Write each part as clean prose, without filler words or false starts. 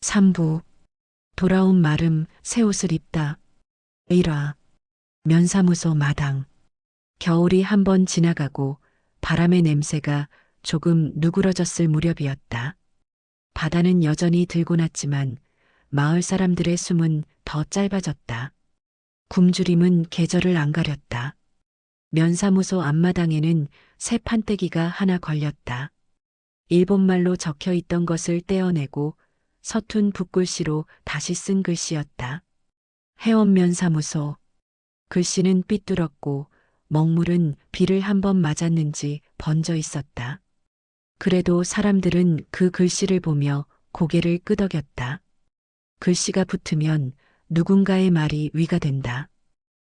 3부. 돌아온 마름 새 옷을 입다. 1화. 면사무소 마당. 겨울이 한 번 지나가고 바람의 냄새가 조금 누그러졌을 무렵이었다. 바다는 여전히 들고 났지만 마을 사람들의 숨은 더 짧아졌다. 굶주림은 계절을 안 가렸다. 면사무소 앞마당에는 새 판때기가 하나 걸렸다. 일본말로 적혀 있던 것을 떼어내고 서툰 붓글씨로 다시 쓴 글씨였다. 해원면사무소. 글씨는 삐뚤었고 먹물은 비를 한 번 맞았는지 번져 있었다. 그래도 사람들은 그 글씨를 보며 고개를 끄덕였다. 글씨가 붙으면 누군가의 말이 위가 된다.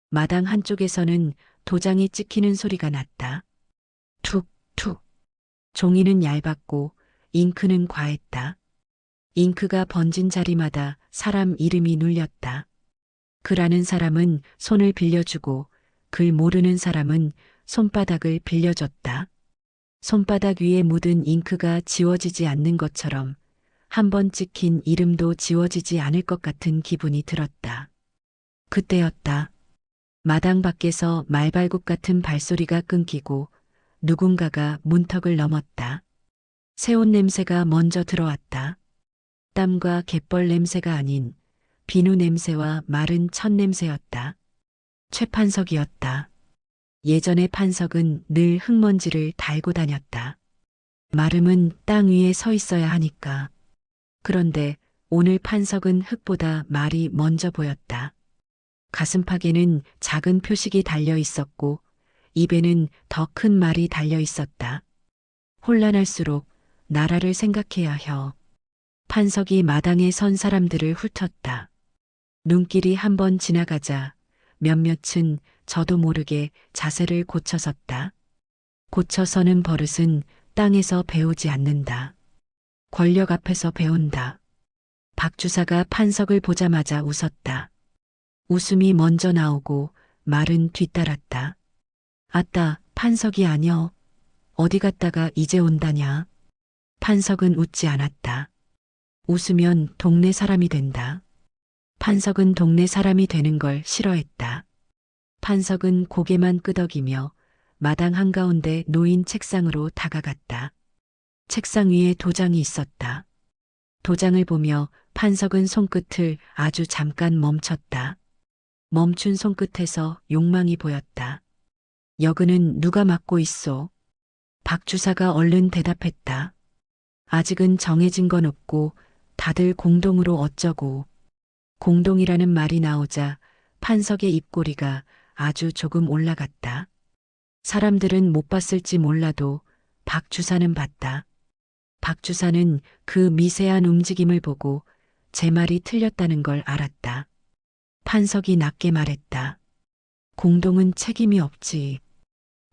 마당 한쪽에서는 도장이 찍히는 소리가 났다. 툭, 툭. 종이는 얇았고 잉크는 과했다. 잉크가 번진 자리마다 사람 이름이 눌렸다. 글 아는 사람은 손을 빌려주고 글 모르는 사람은 손바닥을 빌려줬다. 손바닥 위에 묻은 잉크가 지워지지 않는 것처럼 한 번 찍힌 이름도 지워지지 않을 것 같은 기분이 들었다. 그때였다. 마당 밖에서 말발굽 같은 발소리가 끊기고 누군가가 문턱을 넘었다. 새옷 냄새가 먼저 들어왔다. 땀과 갯벌 냄새가 아닌 비누 냄새와 마른 첫 냄새였다. 최판석이었다. 예전의 판석은 늘 흙먼지를 달고 다녔다. 마름은 땅 위에 서 있어야 하니까. 그런데 오늘 판석은 흙보다 말이 먼저 보였다. 가슴팍에는 작은 표식이 달려 있었고 입에는 더 큰 말이 달려 있었다. 혼란할수록 나라를 생각해야 혀. 판석이 마당에 선 사람들을 훑었다. 눈길이 한 번 지나가자 몇몇은 저도 모르게 자세를 고쳐섰다. 고쳐서는 버릇은 땅에서 배우지 않는다. 권력 앞에서 배운다. 박 주사가 판석을 보자마자 웃었다. 웃음이 먼저 나오고 말은 뒤따랐다. 아따, 판석이 아니여. 어디 갔다가 이제 온다냐. 판석은 웃지 않았다. 웃으면 동네 사람이 된다. 판석은 동네 사람이 되는 걸 싫어했다. 판석은 고개만 끄덕이며 마당 한가운데 놓인 책상으로 다가갔다. 책상 위에 도장이 있었다. 도장을 보며 판석은 손끝을 아주 잠깐 멈췄다. 멈춘 손끝에서 욕망이 보였다. 여그는 누가 맡고 있소? 박 주사가 얼른 대답했다. 아직은 정해진 건 없고 다들 공동으로 어쩌고. 공동이라는 말이 나오자 판석의 입꼬리가 아주 조금 올라갔다. 사람들은 못 봤을지 몰라도 박 주사는 봤다. 박 주사는 그 미세한 움직임을 보고 제 말이 틀렸다는 걸 알았다. 판석이 낮게 말했다. 공동은 책임이 없지.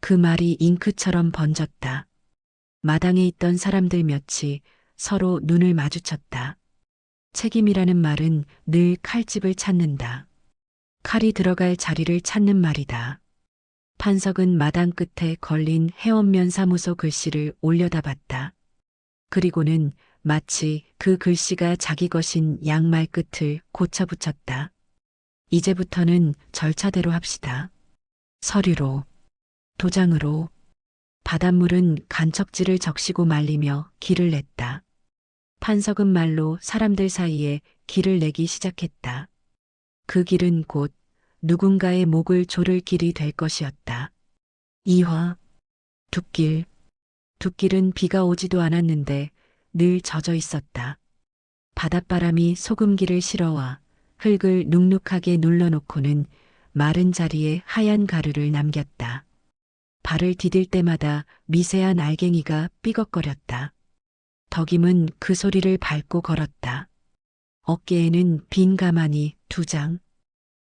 그 말이 잉크처럼 번졌다. 마당에 있던 사람들 몇이 서로 눈을 마주쳤다. 책임이라는 말은 늘 칼집을 찾는다. 칼이 들어갈 자리를 찾는 말이다. 판석은 마당 끝에 걸린 해원면사무소 글씨를 올려다봤다. 그리고는 마치 그 글씨가 자기 것인 양말 끝을 고쳐 붙였다. 이제부터는 절차대로 합시다. 서류로, 도장으로. 바닷물은 간척지를 적시고 말리며 길을 냈다. 판석은 말로 사람들 사이에 길을 내기 시작했다. 그 길은 곧 누군가의 목을 조를 길이 될 것이었다. 2화. 둑길. 둑길은 비가 오지도 않았는데 늘 젖어 있었다. 바닷바람이 소금기를 실어와 흙을 눅눅하게 눌러놓고는 마른 자리에 하얀 가루를 남겼다. 발을 디딜 때마다 미세한 알갱이가 삐걱거렸다. 덕임은 그 소리를 밟고 걸었다. 어깨에는 빈 가마니 2장.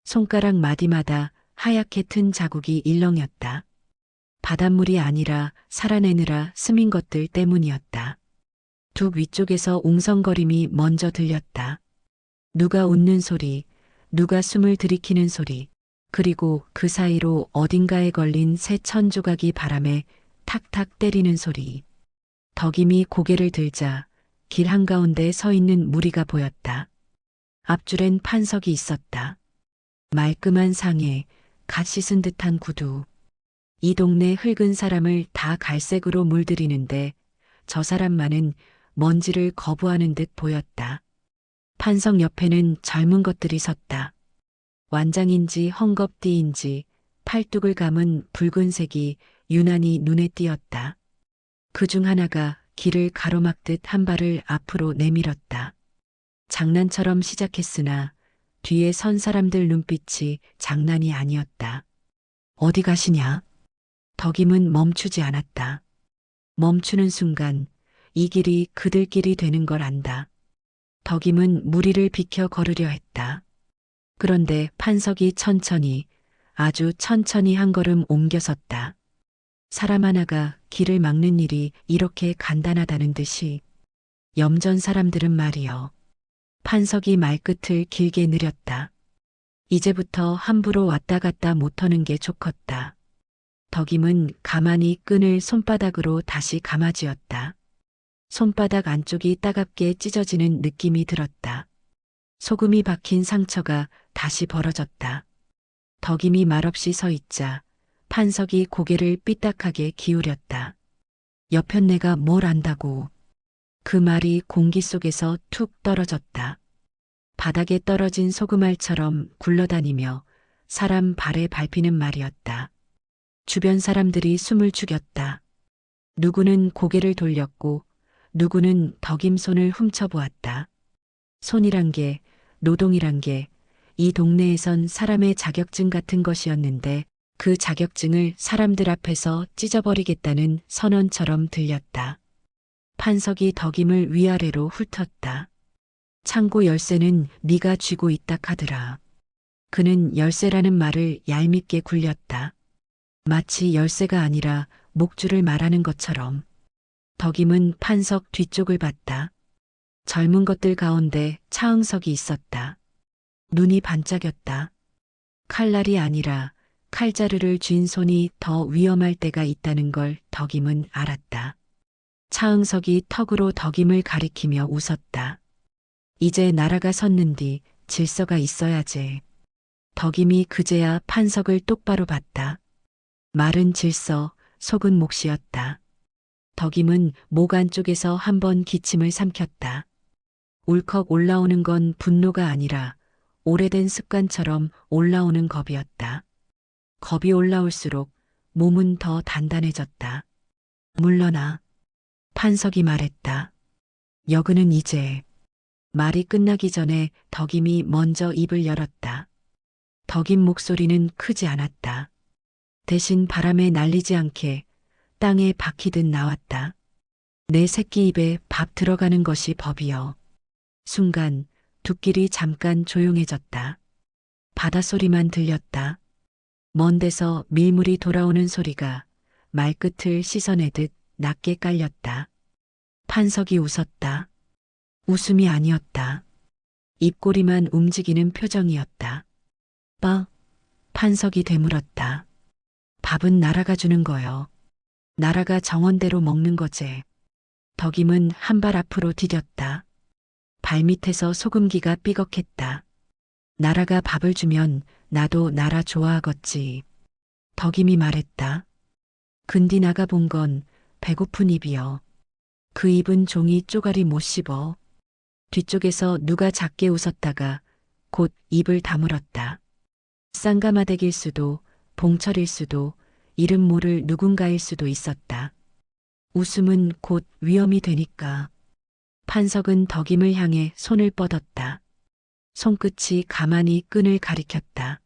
손가락 마디마다 하얗게 튼 자국이 일렁였다. 바닷물이 아니라 살아내느라 스민 것들 때문이었다. 둑 위쪽에서 웅성거림이 먼저 들렸다. 누가 웃는 소리, 누가 숨을 들이키는 소리, 그리고 그 사이로 어딘가에 걸린 새 천조각이 바람에 탁탁 때리는 소리. 덕임이 고개를 들자 길 한가운데 서 있는 무리가 보였다. 앞줄엔 판석이 있었다. 말끔한 상에 갓 씻은 듯한 구두. 이 동네 흙은 사람을 다 갈색으로 물들이는데 저 사람만은 먼지를 거부하는 듯 보였다. 판석 옆에는 젊은 것들이 섰다. 완장인지 헝겊띠인지 팔뚝을 감은 붉은색이 유난히 눈에 띄었다. 그중 하나가 길을 가로막듯 한 발을 앞으로 내밀었다. 장난처럼 시작했으나 뒤에 선 사람들 눈빛이 장난이 아니었다. 어디 가시냐? 덕임은 멈추지 않았다. 멈추는 순간 이 길이 그들 길이 되는 걸 안다. 덕임은 무리를 비켜 걸으려 했다. 그런데 판석이 천천히, 아주 천천히 한 걸음 옮겨섰다. 사람 하나가 길을 막는 일이 이렇게 간단하다는 듯이. 염전 사람들은 말이여. 판석이 말끝을 길게 느렸다. 이제부터 함부로 왔다 갔다 못하는 게 좋겠다. 덕임은 가만히 끈을 손바닥으로 다시 감아쥐었다. 손바닥 안쪽이 따갑게 찢어지는 느낌이 들었다. 소금이 박힌 상처가 다시 벌어졌다. 덕임이 말없이 서 있자 판석이 고개를 삐딱하게 기울였다. 여편 내가 뭘 안다고. 그 말이 공기 속에서 툭 떨어졌다. 바닥에 떨어진 소금알처럼 굴러다니며 사람 발에 밟히는 말이었다. 주변 사람들이 숨을 죽였다. 누구는 고개를 돌렸고 누구는 덕임 손을 훔쳐보았다. 손이란 게, 노동이란 게 이 동네에선 사람의 자격증 같은 것이었는데 그 자격증을 사람들 앞에서 찢어버리겠다는 선언처럼 들렸다. 판석이 덕임을 위아래로 훑었다. 창고 열쇠는 네가 쥐고 있다 카더라. 그는 열쇠라는 말을 얄밉게 굴렸다. 마치 열쇠가 아니라 목줄을 말하는 것처럼. 덕임은 판석 뒤쪽을 봤다. 젊은 것들 가운데 차응석이 있었다. 눈이 반짝였다. 칼날이 아니라 칼자루를 쥔 손이 더 위험할 때가 있다는 걸 덕임은 알았다. 차응석이 턱으로 덕임을 가리키며 웃었다. 이제 나라가 섰는디 질서가 있어야지. 덕임이 그제야 판석을 똑바로 봤다. 말은 질서, 속은 몫이었다. 덕임은 목 안쪽에서 한번 기침을 삼켰다. 울컥 올라오는 건 분노가 아니라 오래된 습관처럼 올라오는 겁이었다. 겁이 올라올수록 몸은 더 단단해졌다. 물러나. 판석이 말했다. 여그는 이제. 말이 끝나기 전에 덕임이 먼저 입을 열었다. 덕임 목소리는 크지 않았다. 대신 바람에 날리지 않게 땅에 박히듯 나왔다. 내 새끼 입에 밥 들어가는 것이 법이여. 순간 둑길이 잠깐 조용해졌다. 바닷소리만 들렸다. 먼 데서 밀물이 돌아오는 소리가 말끝을 씻어내듯 낮게 깔렸다. 판석이 웃었다. 웃음이 아니었다. 입꼬리만 움직이는 표정이었다. 판석이 되물었다. 밥은 나라가 주는 거요. 나라가 정원대로 먹는 거제. 덕임은 한 발 앞으로 디뎠다. 발밑에서 소금기가 삐걱했다. 나라가 밥을 주면 나도 나라 좋아하겠지. 덕임이 말했다. 근디 나가 본 건 배고픈 입이여. 그 입은 종이 쪼가리 못 씹어. 뒤쪽에서 누가 작게 웃었다가 곧 입을 다물었다. 쌍가마댁일 수도 봉철일 수도 이름 모를 누군가일 수도 있었다. 웃음은 곧 위험이 되니까. 판석은 덕임을 향해 손을 뻗었다. 손끝이 가만히 끈을 가리켰다.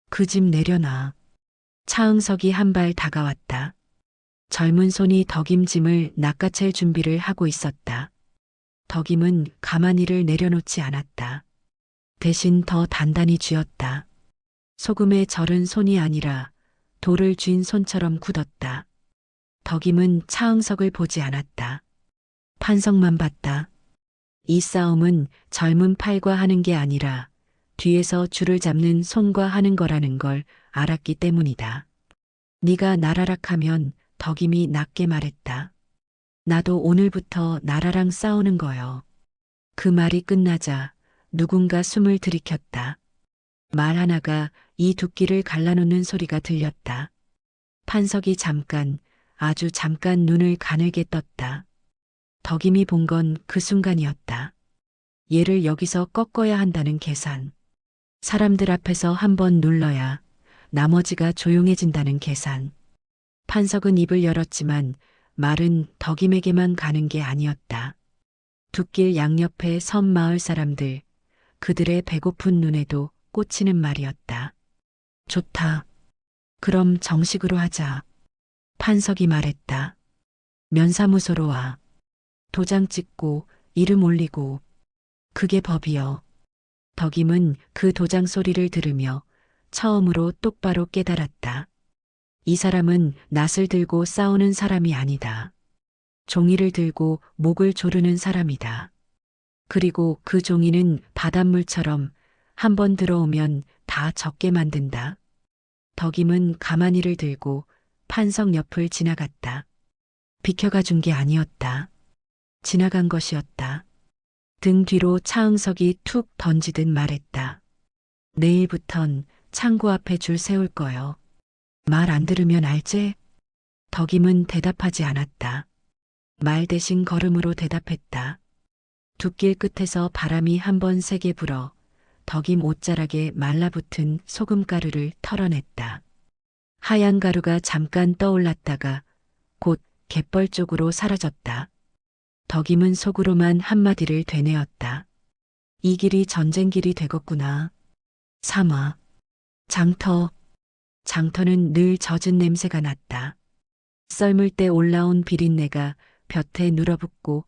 그 집 내려놔. 차응석이 한 발 다가왔다. 젊은 손이 덕임 짐을 낚아챌 준비를 하고 있었다. 덕임은 가만히를 내려놓지 않았다. 대신 더 단단히 쥐었다. 소금에 절은 손이 아니라 돌을 쥔 손처럼 굳었다. 덕임은 차응석을 보지 않았다. 판석만 봤다. 이 싸움은 젊은 팔과 하는 게 아니라 뒤에서 줄을 잡는 손과 하는 거라는 걸 알았기 때문이다. 네가 나라락하면 덕임이 낮게 말했다. 나도 오늘부터 나라랑 싸우는 거요. 그 말이 끝나자 누군가 숨을 들이켰다. 말 하나가 이 두 끼를 갈라놓는 소리가 들렸다. 판석이 잠깐, 아주 잠깐 눈을 가늘게 떴다. 덕임이 본 건 그 순간이었다. 얘를 여기서 꺾어야 한다는 계산. 사람들 앞에서 한번 눌러야 나머지가 조용해진다는 계산. 판석은 입을 열었지만 말은 덕임에게만 가는 게 아니었다. 두 길 양옆에 섬 마을 사람들, 그들의 배고픈 눈에도 꽂히는 말이었다. 좋다. 그럼 정식으로 하자. 판석이 말했다. 면사무소로 와. 도장 찍고 이름 올리고. 그게 법이여. 덕임은 그 도장 소리를 들으며 처음으로 똑바로 깨달았다. 이 사람은 낫을 들고 싸우는 사람이 아니다. 종이를 들고 목을 조르는 사람이다. 그리고 그 종이는 바닷물처럼 한번 들어오면 다 적게 만든다. 덕임은 가마니를 들고 판석 옆을 지나갔다. 비켜가 준 게 아니었다. 지나간 것이었다. 등 뒤로 차응석이 툭 던지듯 말했다. 내일부턴 창고 앞에 줄 세울 거요. 말 안 들으면 알제? 덕임은 대답하지 않았다. 말 대신 걸음으로 대답했다. 두 길 끝에서 바람이 한번 세게 불어 덕임 옷자락에 말라붙은 소금가루를 털어냈다. 하얀 가루가 잠깐 떠올랐다가 곧 갯벌 쪽으로 사라졌다. 덕임은 속으로만 한마디를 되뇌었다. 이 길이 전쟁길이 되겠구나. 삼아. 장터. 장터는 늘 젖은 냄새가 났다. 썰물 때 올라온 비린내가 볕에 눌어붙고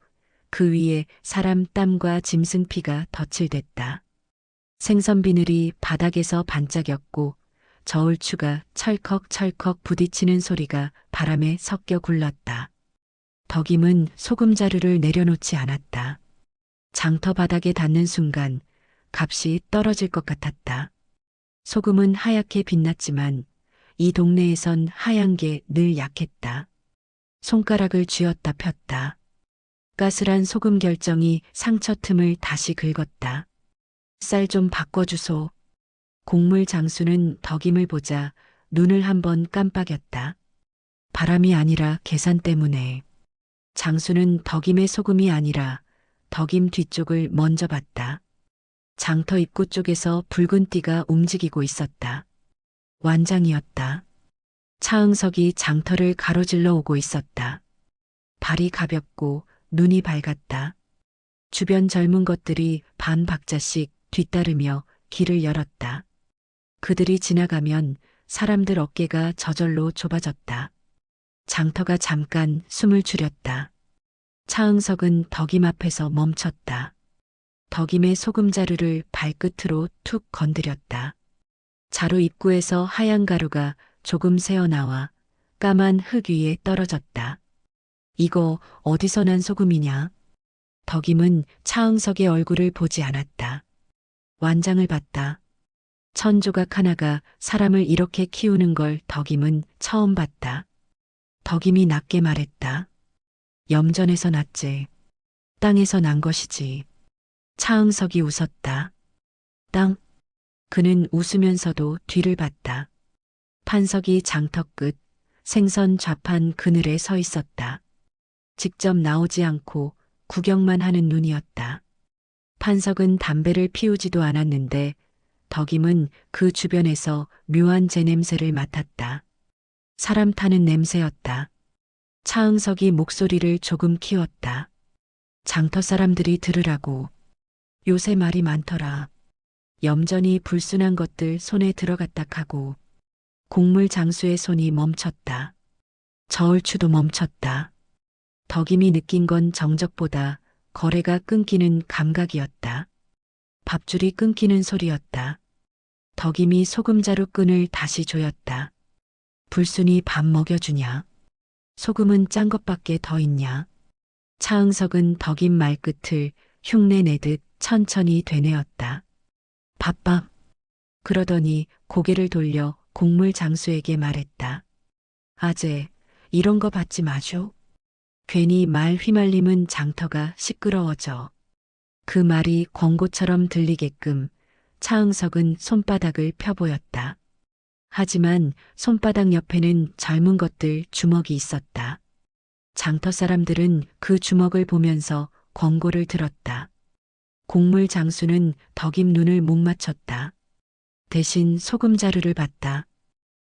그 위에 사람 땀과 짐승 피가 덧칠됐다. 생선 비늘이 바닥에서 반짝였고 저울추가 철컥철컥 부딪히는 소리가 바람에 섞여 굴렀다. 덕임은 소금자루를 내려놓지 않았다. 장터 바닥에 닿는 순간 값이 떨어질 것 같았다. 소금은 하얗게 빛났지만 이 동네에선 하얀 게 늘 약했다. 손가락을 쥐었다 폈다. 까슬한 소금 결정이 상처 틈을 다시 긁었다. 쌀 좀 바꿔주소. 곡물 장수는 덕임을 보자 눈을 한번 깜빡였다. 바람이 아니라 계산 때문에. 장수는 덕임의 소금이 아니라 덕임 뒤쪽을 먼저 봤다. 장터 입구 쪽에서 붉은 띠가 움직이고 있었다. 완장이었다. 차응석이 장터를 가로질러 오고 있었다. 발이 가볍고 눈이 밝았다. 주변 젊은 것들이 반 박자씩 뒤따르며 길을 열었다. 그들이 지나가면 사람들 어깨가 저절로 좁아졌다. 장터가 잠깐 숨을 줄였다. 차응석은 덕임 앞에서 멈췄다. 덕임의 소금자루를 발끝으로 툭 건드렸다. 자루 입구에서 하얀 가루가 조금 새어나와 까만 흙 위에 떨어졌다. 이거 어디서 난 소금이냐? 덕임은 차응석의 얼굴을 보지 않았다. 완장을 봤다. 천조각 하나가 사람을 이렇게 키우는 걸 덕임은 처음 봤다. 덕임이 낮게 말했다. 염전에서 났지. 땅에서 난 것이지. 차응석이 웃었다. 땅? 그는 웃으면서도 뒤를 봤다. 판석이 장터 끝 생선 좌판 그늘에 서 있었다. 직접 나오지 않고 구경만 하는 눈이었다. 판석은 담배를 피우지도 않았는데 덕임은 그 주변에서 묘한 재냄새를 맡았다. 사람 타는 냄새였다. 차응석이 목소리를 조금 키웠다. 장터 사람들이 들으라고. 요새 말이 많더라. 염전이 불순한 것들 손에 들어갔다 하고. 곡물 장수의 손이 멈췄다. 저울추도 멈췄다. 덕임이 느낀 건 정적보다 거래가 끊기는 감각이었다. 밥줄이 끊기는 소리였다. 덕임이 소금자루 끈을 다시 조였다. 불순이 밥 먹여주냐? 소금은 짠 것밖에 더 있냐? 차응석은 덕임 말끝을 흉내내듯 천천히 되뇌었다. 밥밥. 그러더니 고개를 돌려 곡물 장수에게 말했다. 아재, 이런 거 받지 마쇼. 괜히 말 휘말림은 장터가 시끄러워져. 그 말이 권고처럼 들리게끔 차응석은 손바닥을 펴보였다. 하지만 손바닥 옆에는 젊은 것들 주먹이 있었다. 장터 사람들은 그 주먹을 보면서 권고를 들었다. 곡물 장수는 덕임 눈을 못 맞췄다. 대신 소금 자루를 받다.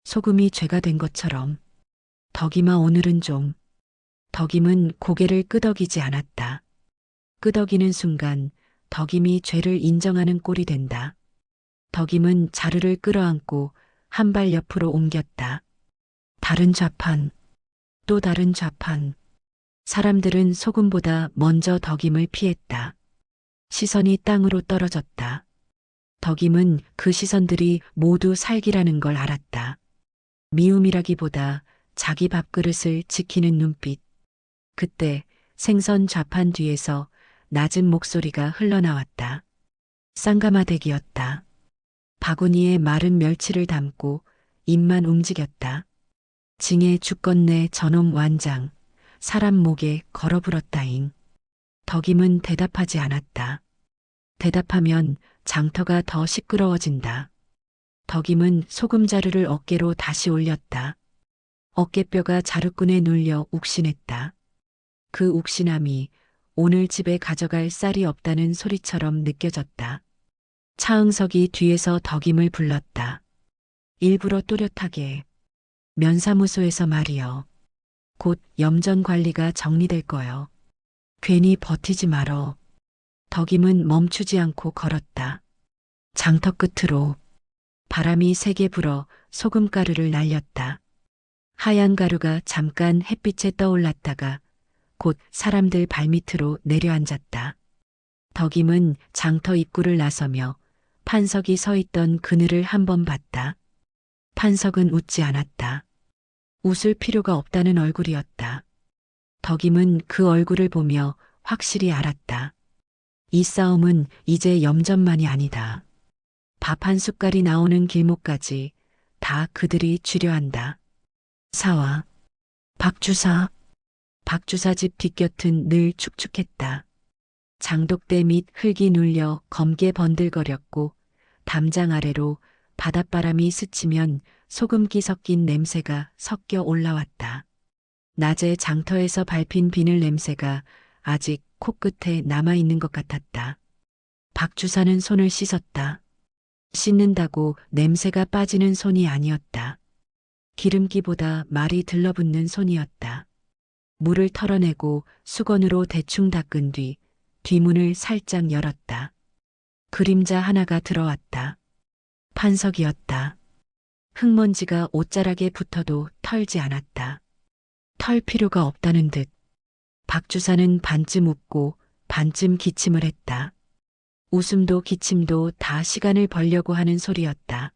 소금이 죄가 된 것처럼. 덕임아 오늘은 좀. 덕임은 고개를 끄덕이지 않았다. 끄덕이는 순간 덕임이 죄를 인정하는 꼴이 된다. 덕임은 자루를 끌어안고 한 발 옆으로 옮겼다. 다른 좌판, 또 다른 좌판. 사람들은 소금보다 먼저 덕임을 피했다. 시선이 땅으로 떨어졌다. 덕임은 그 시선들이 모두 살기라는 걸 알았다. 미움이라기보다 자기 밥그릇을 지키는 눈빛. 그때 생선 좌판 뒤에서 낮은 목소리가 흘러나왔다. 쌍가마대기였다. 바구니에 마른 멸치를 담고 입만 움직였다. 징에 죽겠네 저놈 완장. 사람 목에 걸어불었다잉. 덕임은 대답하지 않았다. 대답하면 장터가 더 시끄러워진다. 덕임은 소금 자루를 어깨로 다시 올렸다. 어깨뼈가 자루끈에 눌려 욱신했다. 그 욱신함이 오늘 집에 가져갈 쌀이 없다는 소리처럼 느껴졌다. 차응석이 뒤에서 덕임을 불렀다. 일부러 또렷하게. 면사무소에서 말이여. 곧 염전 관리가 정리될 거요. 괜히 버티지 말어. 덕임은 멈추지 않고 걸었다. 장터 끝으로. 바람이 세게 불어 소금가루를 날렸다. 하얀 가루가 잠깐 햇빛에 떠올랐다가 곧 사람들 발밑으로 내려앉았다. 덕임은 장터 입구를 나서며 판석이 서 있던 그늘을 한번 봤다. 판석은 웃지 않았다. 웃을 필요가 없다는 얼굴이었다. 덕임은 그 얼굴을 보며 확실히 알았다. 이 싸움은 이제 염전만이 아니다. 밥 한 숟갈이 나오는 길목까지 다 그들이 쥐려한다. 사와. 박주사. 박주사 집 뒷곁은 늘 축축했다. 장독대 밑 흙이 눌려 검게 번들거렸고 담장 아래로 바닷바람이 스치면 소금기 섞인 냄새가 섞여 올라왔다. 낮에 장터에서 밟힌 비늘 냄새가 아직 코끝에 남아있는 것 같았다. 박주사는 손을 씻었다. 씻는다고 냄새가 빠지는 손이 아니었다. 기름기보다 말이 들러붙는 손이었다. 물을 털어내고 수건으로 대충 닦은 뒤 뒷문을 살짝 열었다. 그림자 하나가 들어왔다. 판석이었다. 흙먼지가 옷자락에 붙어도 털지 않았다. 털 필요가 없다는 듯. 박주사는 반쯤 웃고 반쯤 기침을 했다. 웃음도 기침도 다 시간을 벌려고 하는 소리였다.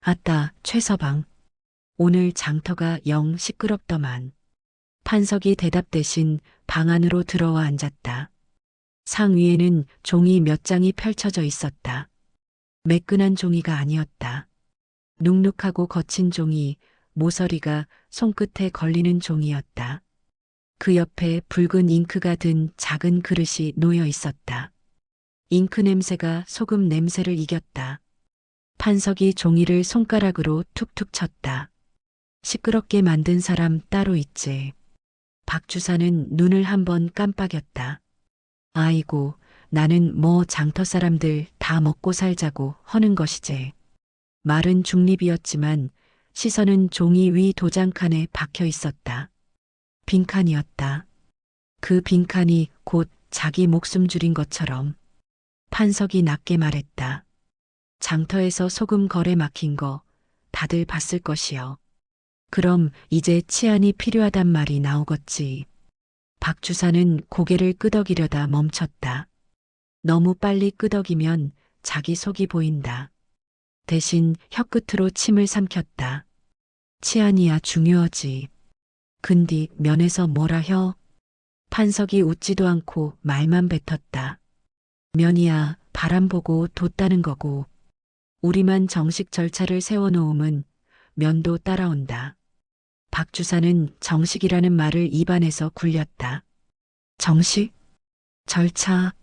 아따, 최서방. 오늘 장터가 영 시끄럽더만. 판석이 대답 대신 방 안으로 들어와 앉았다. 상 위에는 종이 몇 장이 펼쳐져 있었다. 매끈한 종이가 아니었다. 눅눅하고 거친 종이, 모서리가 손끝에 걸리는 종이었다. 그 옆에 붉은 잉크가 든 작은 그릇이 놓여 있었다. 잉크 냄새가 소금 냄새를 이겼다. 판석이 종이를 손가락으로 툭툭 쳤다. 시끄럽게 만든 사람 따로 있지. 박주사는 눈을 한번 깜빡였다. 아이고, 나는 뭐 장터 사람들 다 먹고 살자고 허는 것이지. 말은 중립이었지만 시선은 종이 위 도장칸에 박혀 있었다. 빈칸이었다. 그 빈칸이 곧 자기 목숨 줄인 것처럼. 판석이 낮게 말했다. 장터에서 소금 거래 막힌 거 다들 봤을 것이요. 그럼 이제 치안이 필요하단 말이 나오겠지. 박주사는 고개를 끄덕이려다 멈췄다. 너무 빨리 끄덕이면 자기 속이 보인다. 대신 혀끝으로 침을 삼켰다. 치안이야 중요하지. 근디 면에서 뭐라 혀? 판석이 웃지도 않고 말만 뱉었다. 면이야 바람 보고 돛다는 거고. 우리만 정식 절차를 세워놓으면 면도 따라온다. 박 주사는 정식이라는 말을 입안에서 굴렸다. 정식? 절차.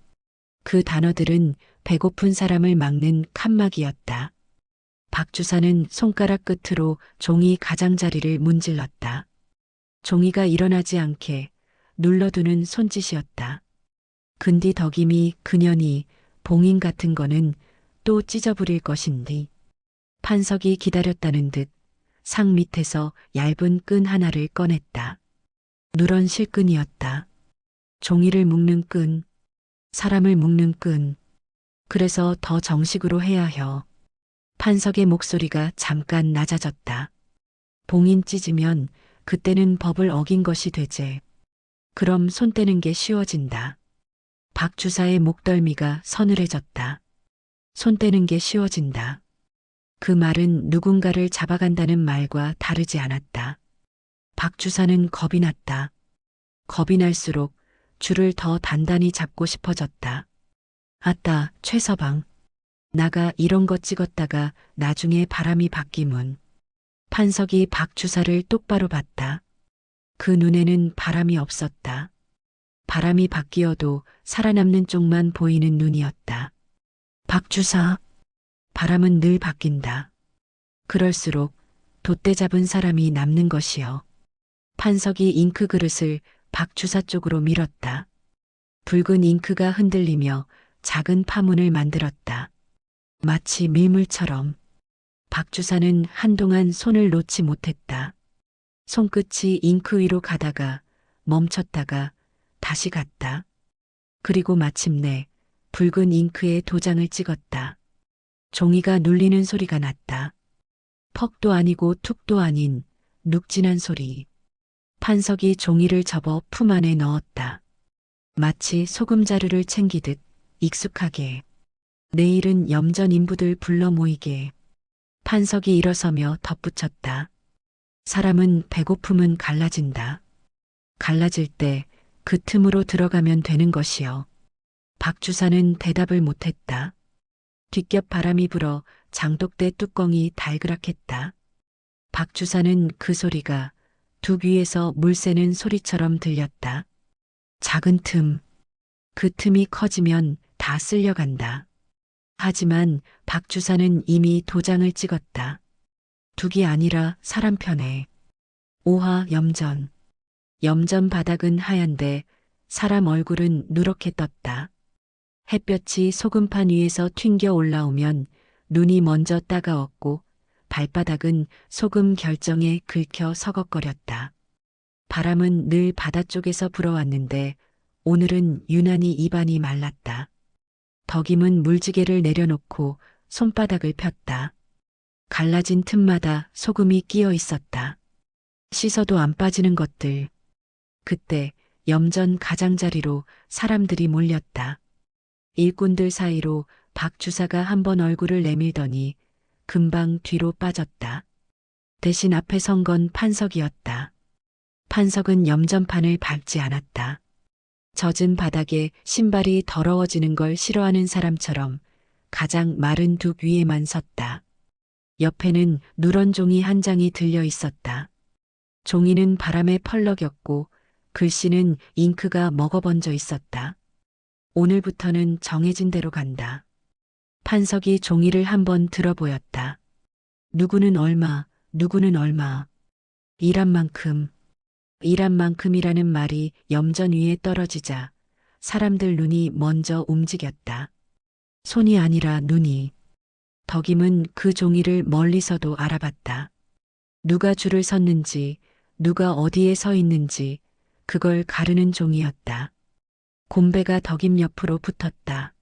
그 단어들은 배고픈 사람을 막는 칸막이였다. 박 주사는 손가락 끝으로 종이 가장자리를 문질렀다. 종이가 일어나지 않게 눌러두는 손짓이었다. 근디 덕임이 그년이 봉인 같은 거는 또 찢어부릴 것인디. 판석이 기다렸다는 듯 상 밑에서 얇은 끈 하나를 꺼냈다. 누런 실끈이었다. 종이를 묶는 끈, 사람을 묶는 끈. 그래서 더 정식으로 해야 혀. 판석의 목소리가 잠깐 낮아졌다. 봉인 찢으면 그때는 법을 어긴 것이 되제. 그럼 손 떼는 게 쉬워진다. 박 주사의 목덜미가 서늘해졌다. 손 떼는 게 쉬워진다. 그 말은 누군가를 잡아간다는 말과 다르지 않았다. 박 주사는 겁이 났다. 겁이 날수록 줄을 더 단단히 잡고 싶어졌다. 아따, 최서방. 나가 이런 거 찍었다가 나중에 바람이 바뀌면. 판석이 박 주사를 똑바로 봤다. 그 눈에는 바람이 없었다. 바람이 바뀌어도 살아남는 쪽만 보이는 눈이었다. 박 주사. 바람은 늘 바뀐다. 그럴수록 돛대 잡은 사람이 남는 것이여. 판석이 잉크 그릇을 박 주사 쪽으로 밀었다. 붉은 잉크가 흔들리며 작은 파문을 만들었다. 마치 밀물처럼. 박 주사는 한동안 손을 놓지 못했다. 손끝이 잉크 위로 가다가 멈췄다가 다시 갔다. 그리고 마침내 붉은 잉크에 도장을 찍었다. 종이가 눌리는 소리가 났다. 퍽도 아니고 툭도 아닌 눅진한 소리. 판석이 종이를 접어 품 안에 넣었다. 마치 소금자루를 챙기듯 익숙하게. 내일은 염전 인부들 불러 모이게. 판석이 일어서며 덧붙였다. 사람은 배고픔은 갈라진다. 갈라질 때 그 틈으로 들어가면 되는 것이여. 박 주사는 대답을 못했다. 뒷겹 바람이 불어 장독대 뚜껑이 달그락했다. 박 주사는 그 소리가 두 귀에서 물 새는 소리처럼 들렸다. 작은 틈. 그 틈이 커지면 다 쓸려간다. 하지만 박 주사는 이미 도장을 찍었다. 둑이 아니라 사람 편에. 오화 염전. 염전 바닥은 하얀데 사람 얼굴은 누렇게 떴다. 햇볕이 소금판 위에서 튕겨 올라오면 눈이 먼저 따가웠고 발바닥은 소금 결정에 긁혀 서걱거렸다. 바람은 늘 바다 쪽에서 불어왔는데 오늘은 유난히 입안이 말랐다. 덕임은 물지개를 내려놓고 손바닥을 폈다. 갈라진 틈마다 소금이 끼어 있었다. 씻어도 안 빠지는 것들. 그때 염전 가장자리로 사람들이 몰렸다. 일꾼들 사이로 박 주사가 한 번 얼굴을 내밀더니 금방 뒤로 빠졌다. 대신 앞에 선 건 판석이었다. 판석은 염전판을 밟지 않았다. 젖은 바닥에 신발이 더러워지는 걸 싫어하는 사람처럼 가장 마른 둑 위에만 섰다. 옆에는 누런 종이 한 장이 들려 있었다. 종이는 바람에 펄럭였고 글씨는 잉크가 먹어번져 있었다. 오늘부터는 정해진 대로 간다. 판석이 종이를 한번 들어보였다. 누구는 얼마, 누구는 얼마. 일한 만큼. 일한 만큼이라는 말이 염전 위에 떨어지자 사람들 눈이 먼저 움직였다. 손이 아니라 눈이. 덕임은 그 종이를 멀리서도 알아봤다. 누가 줄을 섰는지, 누가 어디에 서 있는지 그걸 가르는 종이었다. 곰배가 덕임 옆으로 붙었다.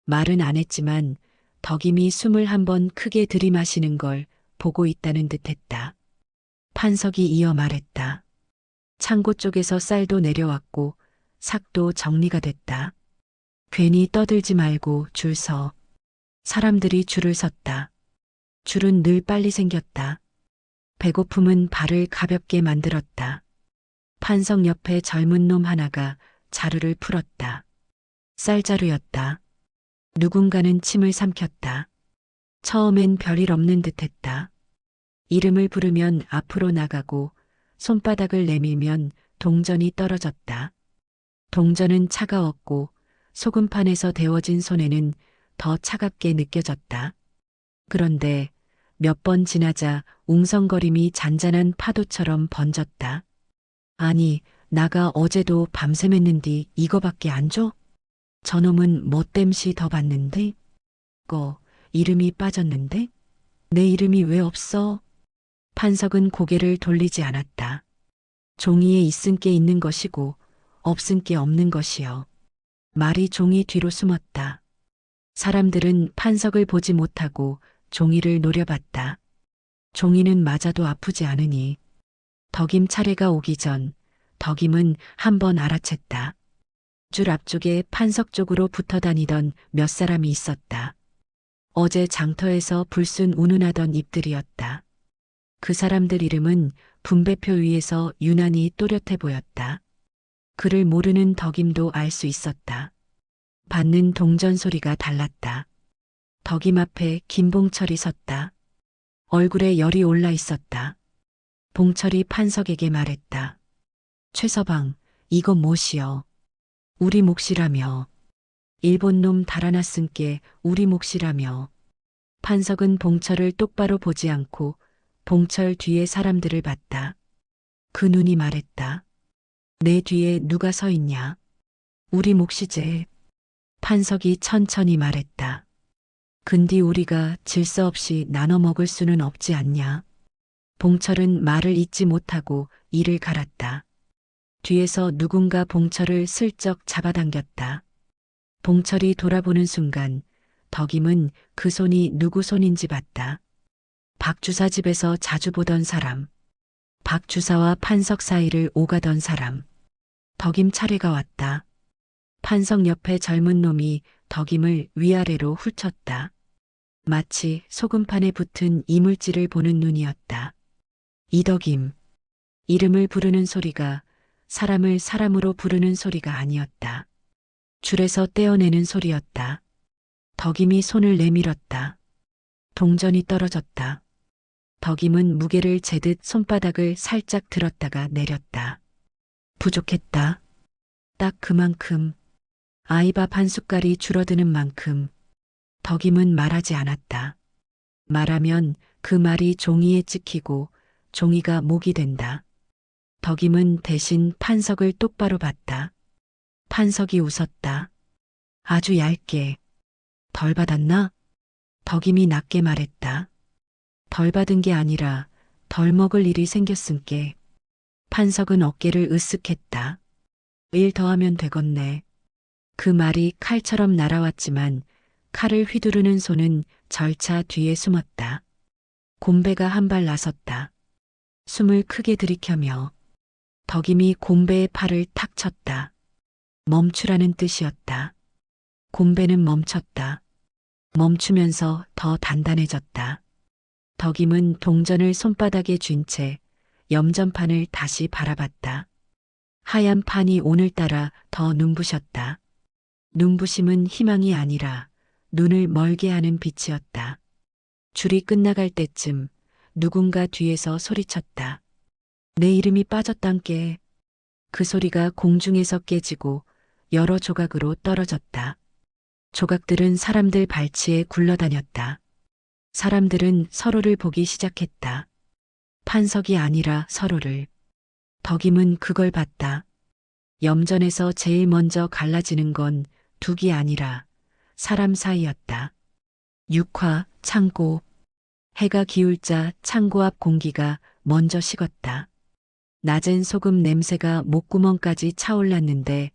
말은 안 했지만 덕임이 숨을 한번 크게 들이마시는 걸 보고 있다는 듯했다. 판석이 이어 말했다. 창고 쪽에서 쌀도 내려왔고 삭도 정리가 됐다. 괜히 떠들지 말고 줄 서. 사람들이 줄을 섰다. 줄은 늘 빨리 생겼다. 배고픔은 발을 가볍게 만들었다. 판석 옆에 젊은 놈 하나가 자루를 풀었다. 쌀자루였다. 누군가는 침을 삼켰다. 처음엔 별일 없는 듯했다. 이름을 부르면 앞으로 나가고 손바닥을 내밀면 동전이 떨어졌다. 동전은 차가웠고 소금판에서 데워진 손에는 더 차갑게 느껴졌다. 그런데 몇 번 지나자 웅성거림이 잔잔한 파도처럼 번졌다. 아니, 나가 어제도 밤샘했는디 이거밖에 안 줘? 저놈은 뭐 땜시 더 받는데? 이름이 빠졌는데? 내 이름이 왜 없어? 판석은 고개를 돌리지 않았다. 종이에 있은 게 있는 것이고 없은 게 없는 것이요. 말이 종이 뒤로 숨었다. 사람들은 판석을 보지 못하고 종이를 노려봤다. 종이는 맞아도 아프지 않으니 덕임 차례가 오기 전 덕임은 한 번 알아챘다. 줄 앞쪽에 판석 쪽으로 붙어 다니던 몇 사람이 있었다. 어제 장터에서 불순 운운하던 입들이었다. 그 사람들 이름은 분배표 위에서 유난히 또렷해 보였다. 그를 모르는 덕임도 알 수 있었다. 받는 동전 소리가 달랐다. 덕임 앞에 김봉철이 섰다. 얼굴에 열이 올라 있었다. 봉철이 판석에게 말했다. 최서방, 이거 못이여. 우리 몫이라며. 일본 놈 달아났은 게 우리 몫이라며. 판석은 봉철을 똑바로 보지 않고 봉철 뒤에 사람들을 봤다. 그 눈이 말했다. 내 뒤에 누가 서 있냐? 우리 몫이제. 판석이 천천히 말했다. 근디 우리가 질서 없이 나눠 먹을 수는 없지 않냐? 봉철은 말을 잇지 못하고 이를 갈았다. 뒤에서 누군가 봉철을 슬쩍 잡아당겼다. 봉철이 돌아보는 순간 덕임은 그 손이 누구 손인지 봤다. 박 주사 집에서 자주 보던 사람. 박 주사와 판석 사이를 오가던 사람. 덕임 차례가 왔다. 판석 옆에 젊은 놈이 덕임을 위아래로 훑쳤다. 마치 소금판에 붙은 이물질을 보는 눈이었다. 이덕임. 이름을 부르는 소리가 사람을 사람으로 부르는 소리가 아니었다. 줄에서 떼어내는 소리였다. 덕임이 손을 내밀었다. 동전이 떨어졌다. 덕임은 무게를 재듯 손바닥을 살짝 들었다가 내렸다. 부족했다. 딱 그만큼. 아이밥 한 숟갈이 줄어드는 만큼. 덕임은 말하지 않았다. 말하면 그 말이 종이에 찍히고 종이가 목이 된다. 덕임은 대신 판석을 똑바로 봤다. 판석이 웃었다. 아주 얇게. 덜 받았나? 덕임이 낮게 말했다. 덜 받은 게 아니라 덜 먹을 일이 생겼은께. 판석은 어깨를 으쓱했다. 일 더하면 되겠네. 그 말이 칼처럼 날아왔지만 칼을 휘두르는 손은 절차 뒤에 숨었다. 곰배가 한 발 나섰다. 숨을 크게 들이켜며 덕임이 곰배의 팔을 탁 쳤다. 멈추라는 뜻이었다. 곰배는 멈췄다. 멈추면서 더 단단해졌다. 덕임은 동전을 손바닥에 쥔 채 염전판을 다시 바라봤다. 하얀 판이 오늘따라 더 눈부셨다. 눈부심은 희망이 아니라 눈을 멀게 하는 빛이었다. 줄이 끝나갈 때쯤 누군가 뒤에서 소리쳤다. 내 이름이 빠졌단께. 그 소리가 공중에서 깨지고 여러 조각으로 떨어졌다. 조각들은 사람들 발치에 굴러다녔다. 사람들은 서로를 보기 시작했다. 판석이 아니라 서로를. 덕임은 그걸 봤다. 염전에서 제일 먼저 갈라지는 건 둑이 아니라 사람 사이였다. 육화, 창고. 해가 기울자 창고 앞 공기가 먼저 식었다. 낮엔 소금 냄새가 목구멍까지 차올랐는데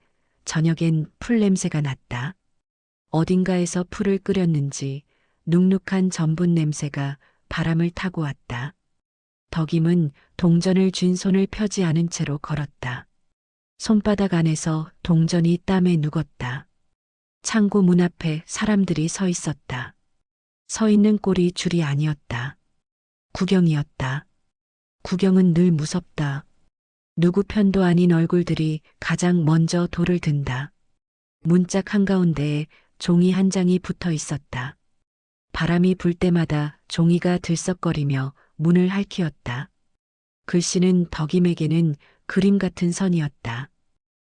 저녁엔 풀 냄새가 났다. 어딘가에서 풀을 끓였는지 눅눅한 전분 냄새가 바람을 타고 왔다. 덕임은 동전을 쥔 손을 펴지 않은 채로 걸었다. 손바닥 안에서 동전이 땀에 누궜다. 창고 문 앞에 사람들이 서 있었다. 서 있는 꼴이 줄이 아니었다. 구경이었다. 구경은 늘 무섭다. 누구 편도 아닌 얼굴들이 가장 먼저 돌을 든다. 문짝 한가운데에 종이 한 장이 붙어 있었다. 바람이 불 때마다 종이가 들썩거리며 문을 핥히었다. 글씨는 덕임에게는 그림 같은 선이었다.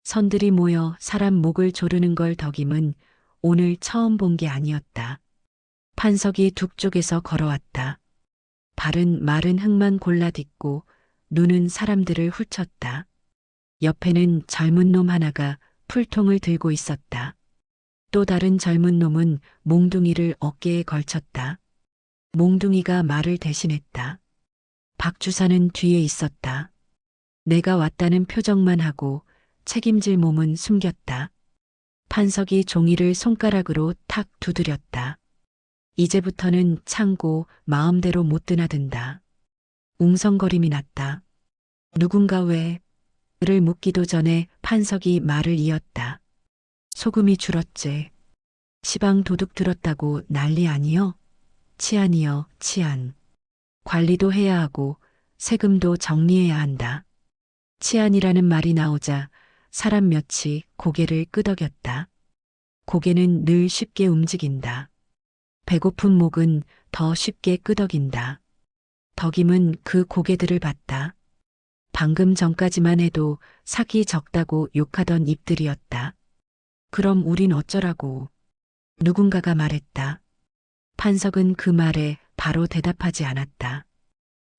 선들이 모여 사람 목을 조르는 걸 덕임은 오늘 처음 본 게 아니었다. 판석이 둑 쪽에서 걸어왔다. 발은 마른 흙만 골라딛고 눈은 사람들을 훑쳤다. 옆에는 젊은 놈 하나가 풀통을 들고 있었다. 또 다른 젊은 놈은 몽둥이를 어깨에 걸쳤다. 몽둥이가 말을 대신했다. 박 주사는 뒤에 있었다. 내가 왔다는 표정만 하고 책임질 몸은 숨겼다. 판석이 종이를 손가락으로 탁 두드렸다. 이제부터는 창고 마음대로 못 드나든다. 웅성거림이 났다. 누군가 왜를 묻기도 전에 판석이 말을 이었다. 소금이 줄었제. 시방 도둑 들었다고 난리 아니여? 치안이여, 치안. 관리도 해야 하고 세금도 정리해야 한다. 치안이라는 말이 나오자 사람 몇이 고개를 끄덕였다. 고개는 늘 쉽게 움직인다. 배고픈 목은 더 쉽게 끄덕인다. 덕임은 그 고개들을 봤다. 방금 전까지만 해도 사기 적다고 욕하던 입들이었다. 그럼 우린 어쩌라고? 누군가가 말했다. 판석은 그 말에 바로 대답하지 않았다.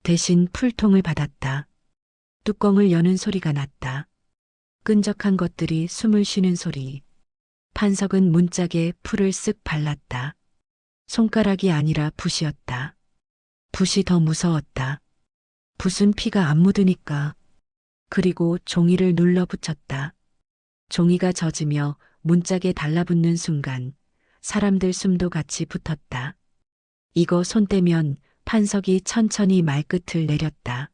대신 풀통을 받았다. 뚜껑을 여는 소리가 났다. 끈적한 것들이 숨을 쉬는 소리. 판석은 문짝에 풀을 쓱 발랐다. 손가락이 아니라 붓이었다. 붓이 더 무서웠다. 붓은 피가 안 묻으니까. 그리고 종이를 눌러 붙였다. 종이가 젖으며 문짝에 달라붙는 순간 사람들 숨도 같이 붙었다. 이거 손 떼면 판석이 천천히 말끝을 내렸다.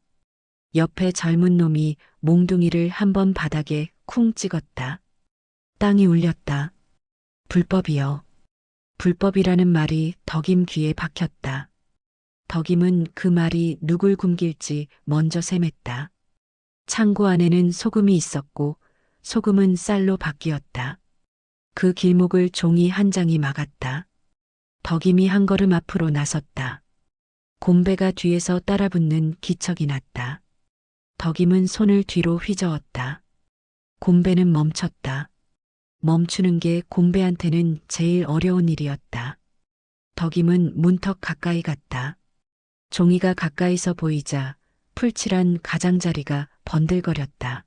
옆에 젊은 놈이 몽둥이를 한 번 바닥에 쿵 찍었다. 땅이 울렸다. 불법이여. 불법이라는 말이 덕임 귀에 박혔다. 덕임은 그 말이 누굴 굶길지 먼저 셈했다. 창고 안에는 소금이 있었고 소금은 쌀로 바뀌었다. 그 길목을 종이 한 장이 막았다. 덕임이 한 걸음 앞으로 나섰다. 곰배가 뒤에서 따라붙는 기척이 났다. 덕임은 손을 뒤로 휘저었다. 곰배는 멈췄다. 멈추는 게 곰배한테는 제일 어려운 일이었다. 덕임은 문턱 가까이 갔다. 종이가 가까이서 보이자 풀칠한 가장자리가 번들거렸다.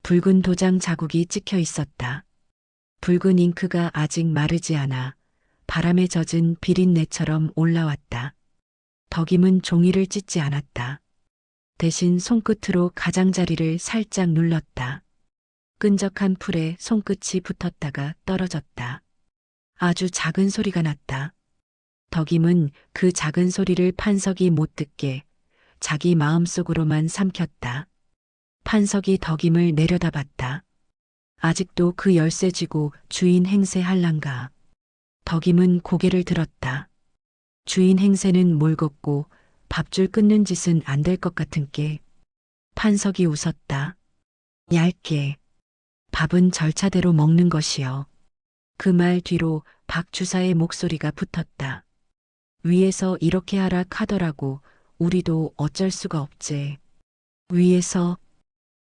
붉은 도장 자국이 찍혀 있었다. 붉은 잉크가 아직 마르지 않아 바람에 젖은 비린내처럼 올라왔다. 덕임은 종이를 찢지 않았다. 대신 손끝으로 가장자리를 살짝 눌렀다. 끈적한 풀에 손끝이 붙었다가 떨어졌다. 아주 작은 소리가 났다. 덕임은 그 작은 소리를 판석이 못 듣게 자기 마음속으로만 삼켰다. 판석이 덕임을 내려다봤다. 아직도 그 열쇠 쥐고 주인 행세할란가. 덕임은 고개를 들었다. 주인 행세는 몰겁고 밥줄 끊는 짓은 안 될 것 같은 게. 판석이 웃었다. 얇게. 밥은 절차대로 먹는 것이여. 그 말 뒤로 박 주사의 목소리가 붙었다. 위에서 이렇게 하라 카더라고 우리도 어쩔 수가 없제. 위에서.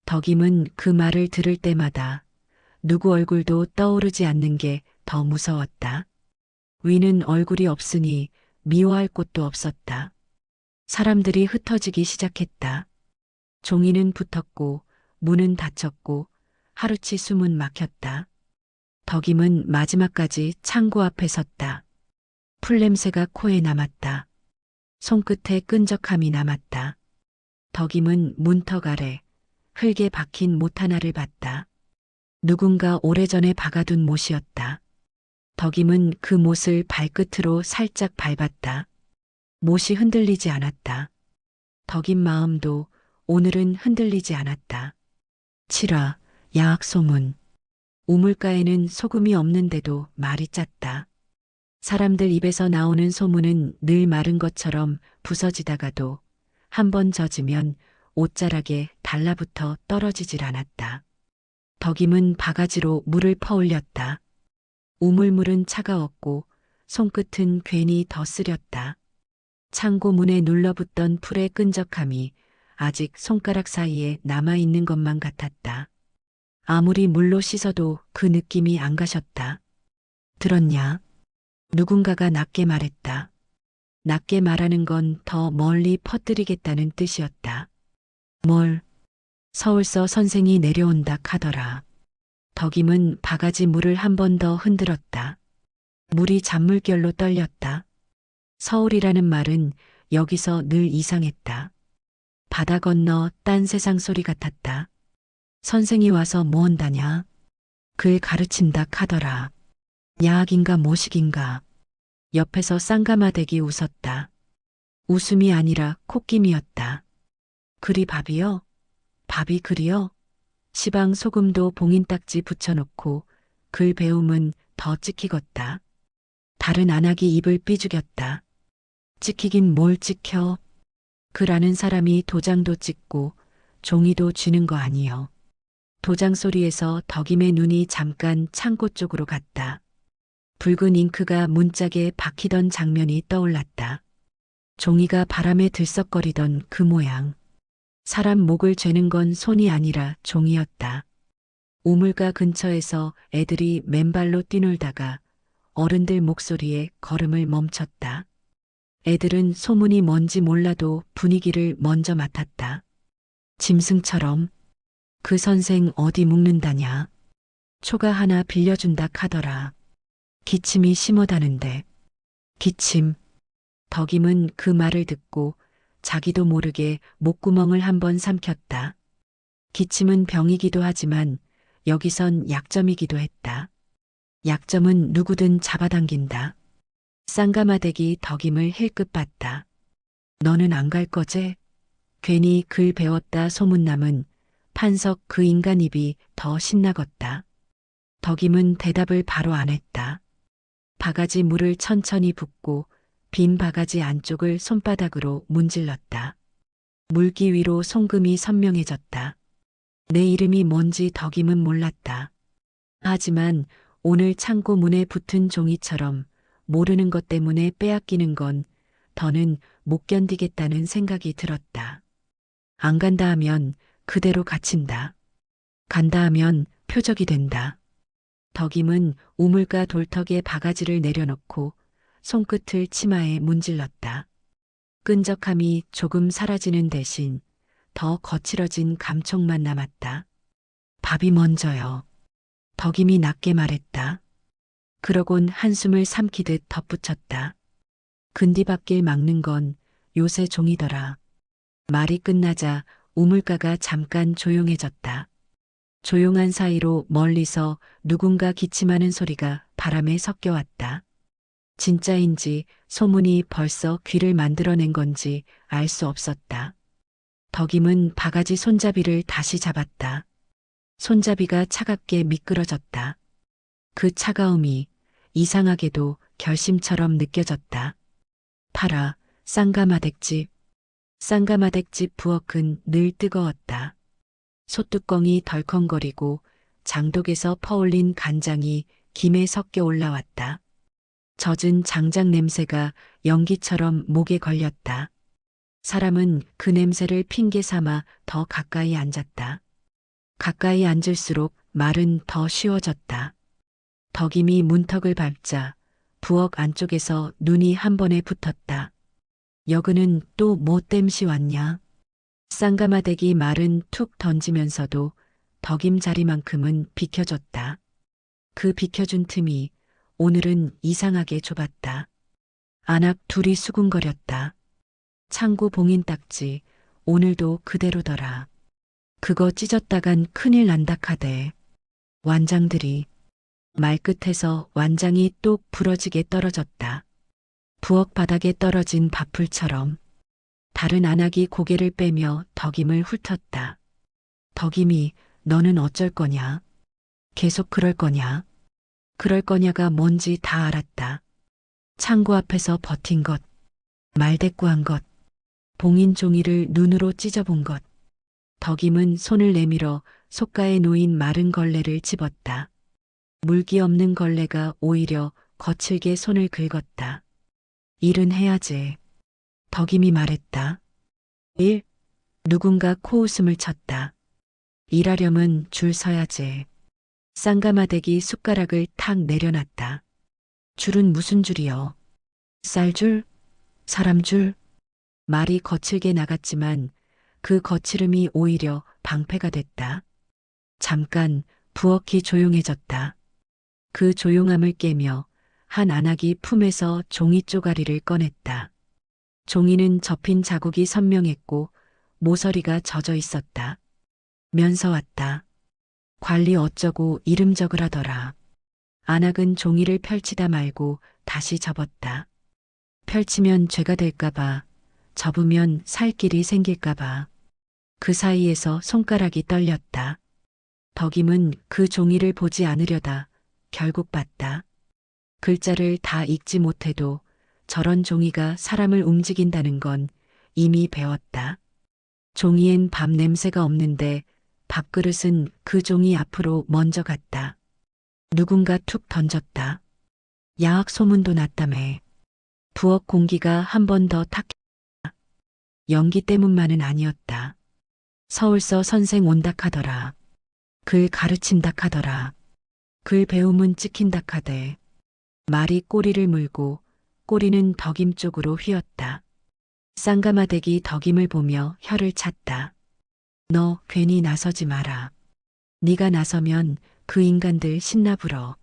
덕임은 그 말을 들을 때마다 누구 얼굴도 떠오르지 않는 게 더 무서웠다. 위는 얼굴이 없으니 미워할 곳도 없었다. 사람들이 흩어지기 시작했다. 종이는 붙었고 문은 닫혔고 하루치 숨은 막혔다. 덕임은 마지막까지 창고 앞에 섰다. 풀냄새가 코에 남았다. 손끝에 끈적함이 남았다. 덕임은 문턱 아래 흙에 박힌 못 하나를 봤다. 누군가 오래전에 박아둔 못이었다. 덕임은 그 못을 발끝으로 살짝 밟았다. 못이 흔들리지 않았다. 덕임 마음도 오늘은 흔들리지 않았다. 7화 야학 소문. 우물가에는 소금이 없는데도 말이 짰다. 사람들 입에서 나오는 소문은 늘 마른 것처럼 부서지다가도 한 번 젖으면 옷자락에 달라붙어 떨어지질 않았다. 덕임은 바가지로 물을 퍼올렸다. 우물물은 차가웠고 손끝은 괜히 더 쓰렸다. 창고 문에 눌러붙던 풀의 끈적함이 아직 손가락 사이에 남아있는 것만 같았다. 아무리 물로 씻어도 그 느낌이 안 가셨다. 들었냐? 누군가가 낮게 말했다. 낮게 말하는 건 더 멀리 퍼뜨리겠다는 뜻이었다. 뭘? 서울서 선생이 내려온다 카더라. 덕임은 바가지 물을 한 번 더 흔들었다. 물이 잔물결로 떨렸다. 서울이라는 말은 여기서 늘 이상했다. 바다 건너 딴 세상 소리 같았다. 선생이 와서 뭐 한다냐? 글 가르친다 카더라. 야학인가 모식인가. 옆에서 쌍가마대기 웃었다. 웃음이 아니라 콧김이었다. 그리 밥이요? 밥이 그리요? 시방 소금도 봉인딱지 붙여놓고 글 배움은 더 찍히겄다. 다른 안악이 입을 삐죽였다. 찍히긴 뭘 찍혀? 글 아는 사람이 도장도 찍고 종이도 쥐는 거 아니여. 도장 소리에서 덕임의 눈이 잠깐 창고 쪽으로 갔다. 붉은 잉크가 문짝에 박히던 장면이 떠올랐다. 종이가 바람에 들썩거리던 그 모양. 사람 목을 죄는 건 손이 아니라 종이었다. 우물가 근처에서 애들이 맨발로 뛰놀다가 어른들 목소리에 걸음을 멈췄다. 애들은 소문이 뭔지 몰라도 분위기를 먼저 맡았다. 짐승처럼. 그 선생 어디 묵는다냐? 초가 하나 빌려준다 카더라. 기침이 심하다는데. 기침. 덕임은 그 말을 듣고 자기도 모르게 목구멍을 한번 삼켰다. 기침은 병이기도 하지만 여기선 약점이기도 했다. 약점은 누구든 잡아당긴다. 쌍가마대기 덕임을 힐끗 봤다. 너는 안 갈 거제? 괜히 글 배웠다 소문남은 판석 그 인간 입이 더 신나겄다. 덕임은 대답을 바로 안 했다. 바가지 물을 천천히 붓고 빈 바가지 안쪽을 손바닥으로 문질렀다. 물기 위로 송금이 선명해졌다. 내 이름이 뭔지 덕임은 몰랐다. 하지만 오늘 창고 문에 붙은 종이처럼 모르는 것 때문에 빼앗기는 건 더는 못 견디겠다는 생각이 들었다. 안 간다 하면 그대로 갇힌다. 간다 하면 표적이 된다. 덕임은 우물가 돌턱에 바가지를 내려놓고 손끝을 치마에 문질렀다. 끈적함이 조금 사라지는 대신 더 거칠어진 감촉만 남았다. 밥이 먼저요. 덕임이 낮게 말했다. 그러곤 한숨을 삼키듯 덧붙였다. 근디밭길 막는 건 요새 종이더라. 말이 끝나자 우물가가 잠깐 조용해졌다. 조용한 사이로 멀리서 누군가 기침하는 소리가 바람에 섞여왔다. 진짜인지 소문이 벌써 귀를 만들어낸 건지 알 수 없었다. 덕임은 바가지 손잡이를 다시 잡았다. 손잡이가 차갑게 미끄러졌다. 그 차가움이 이상하게도 결심처럼 느껴졌다. 파라, 쌍가마댁집. 쌍가마댁집 부엌은 늘 뜨거웠다. 솥뚜껑이 덜컹거리고 장독에서 퍼올린 간장이 김에 섞여 올라왔다. 젖은 장작 냄새가 연기처럼 목에 걸렸다. 사람은 그 냄새를 핑계 삼아 더 가까이 앉았다. 가까이 앉을수록 말은 더 쉬워졌다. 덕임이 문턱을 밟자 부엌 안쪽에서 눈이 한 번에 붙었다. 여그는 또 뭐 땜시 왔냐? 쌍가마대기 말은 툭 던지면서도 덕임 자리만큼은 비켜줬다. 그 비켜준 틈이 오늘은 이상하게 좁았다. 안악 둘이 수군거렸다. 창고 봉인 딱지 오늘도 그대로더라. 그거 찢었다간 큰일 난다 카대. 완장들이. 말끝에서 완장이 똑 부러지게 떨어졌다. 부엌 바닥에 떨어진 밥풀처럼. 다른 안악이 고개를 빼며 덕임을 훑었다. 덕임이 너는 어쩔 거냐? 계속 그럴 거냐? 그럴 거냐가 뭔지 다 알았다. 창고 앞에서 버틴 것, 말대꾸한 것, 봉인 종이를 눈으로 찢어본 것. 덕임은 손을 내밀어 속가에 놓인 마른 걸레를 집었다. 물기 없는 걸레가 오히려 거칠게 손을 긁었다. 일은 해야지. 덕임이 말했다. 일? 누군가 코웃음을 쳤다. 일하려면 줄 서야지. 쌍가마대기 숟가락을 탁 내려놨다. 줄은 무슨 줄이요? 쌀줄? 사람줄? 말이 거칠게 나갔지만 그 거칠음이 오히려 방패가 됐다. 잠깐 부엌이 조용해졌다. 그 조용함을 깨며 한 안악이 품에서 종이 쪼가리를 꺼냈다. 종이는 접힌 자국이 선명했고 모서리가 젖어 있었다. 면서 왔다. 관리 어쩌고 이름 적으라더라. 안악은 종이를 펼치다 말고 다시 접었다. 펼치면 죄가 될까봐, 접으면 살 길이 생길까봐. 그 사이에서 손가락이 떨렸다. 덕임은 그 종이를 보지 않으려다 결국 봤다. 글자를 다 읽지 못해도 저런 종이가 사람을 움직인다는 건 이미 배웠다. 종이엔 밥 냄새가 없는데 밥그릇은 그 종이 앞으로 먼저 갔다. 누군가 툭 던졌다. 야학 소문도 났다며. 부엌 공기가 한 번 더 탁. 연기 때문만은 아니었다. 서울서 선생 온다카더라. 글 가르친다카더라. 글 배움은 찍힌다카대. 말이 꼬리를 물고 꼬리는 덕임 쪽으로 휘었다. 쌍가마대기 덕임을 보며 혀를 찼다. 너 괜히 나서지 마라. 네가 나서면 그 인간들 신나 불어.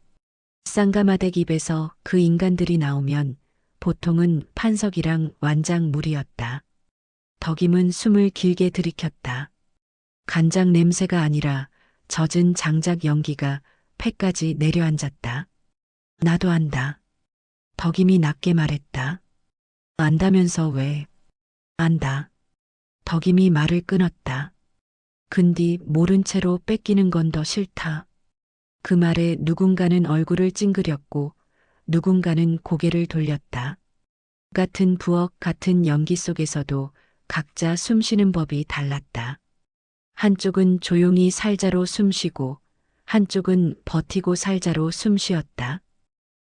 쌍가마대기 입에서 그 인간들이 나오면 보통은 판석이랑 완장물이었다. 덕임은 숨을 길게 들이켰다. 간장 냄새가 아니라 젖은 장작 연기가 폐까지 내려앉았다. 나도 안다. 덕임이 낮게 말했다. 안다면서 왜? 안다. 덕임이 말을 끊었다. 근디 모른 채로 뺏기는 건 더 싫다. 그 말에 누군가는 얼굴을 찡그렸고 누군가는 고개를 돌렸다. 같은 부엌 같은 연기 속에서도 각자 숨쉬는 법이 달랐다. 한쪽은 조용히 살자로 숨쉬고 한쪽은 버티고 살자로 숨쉬었다.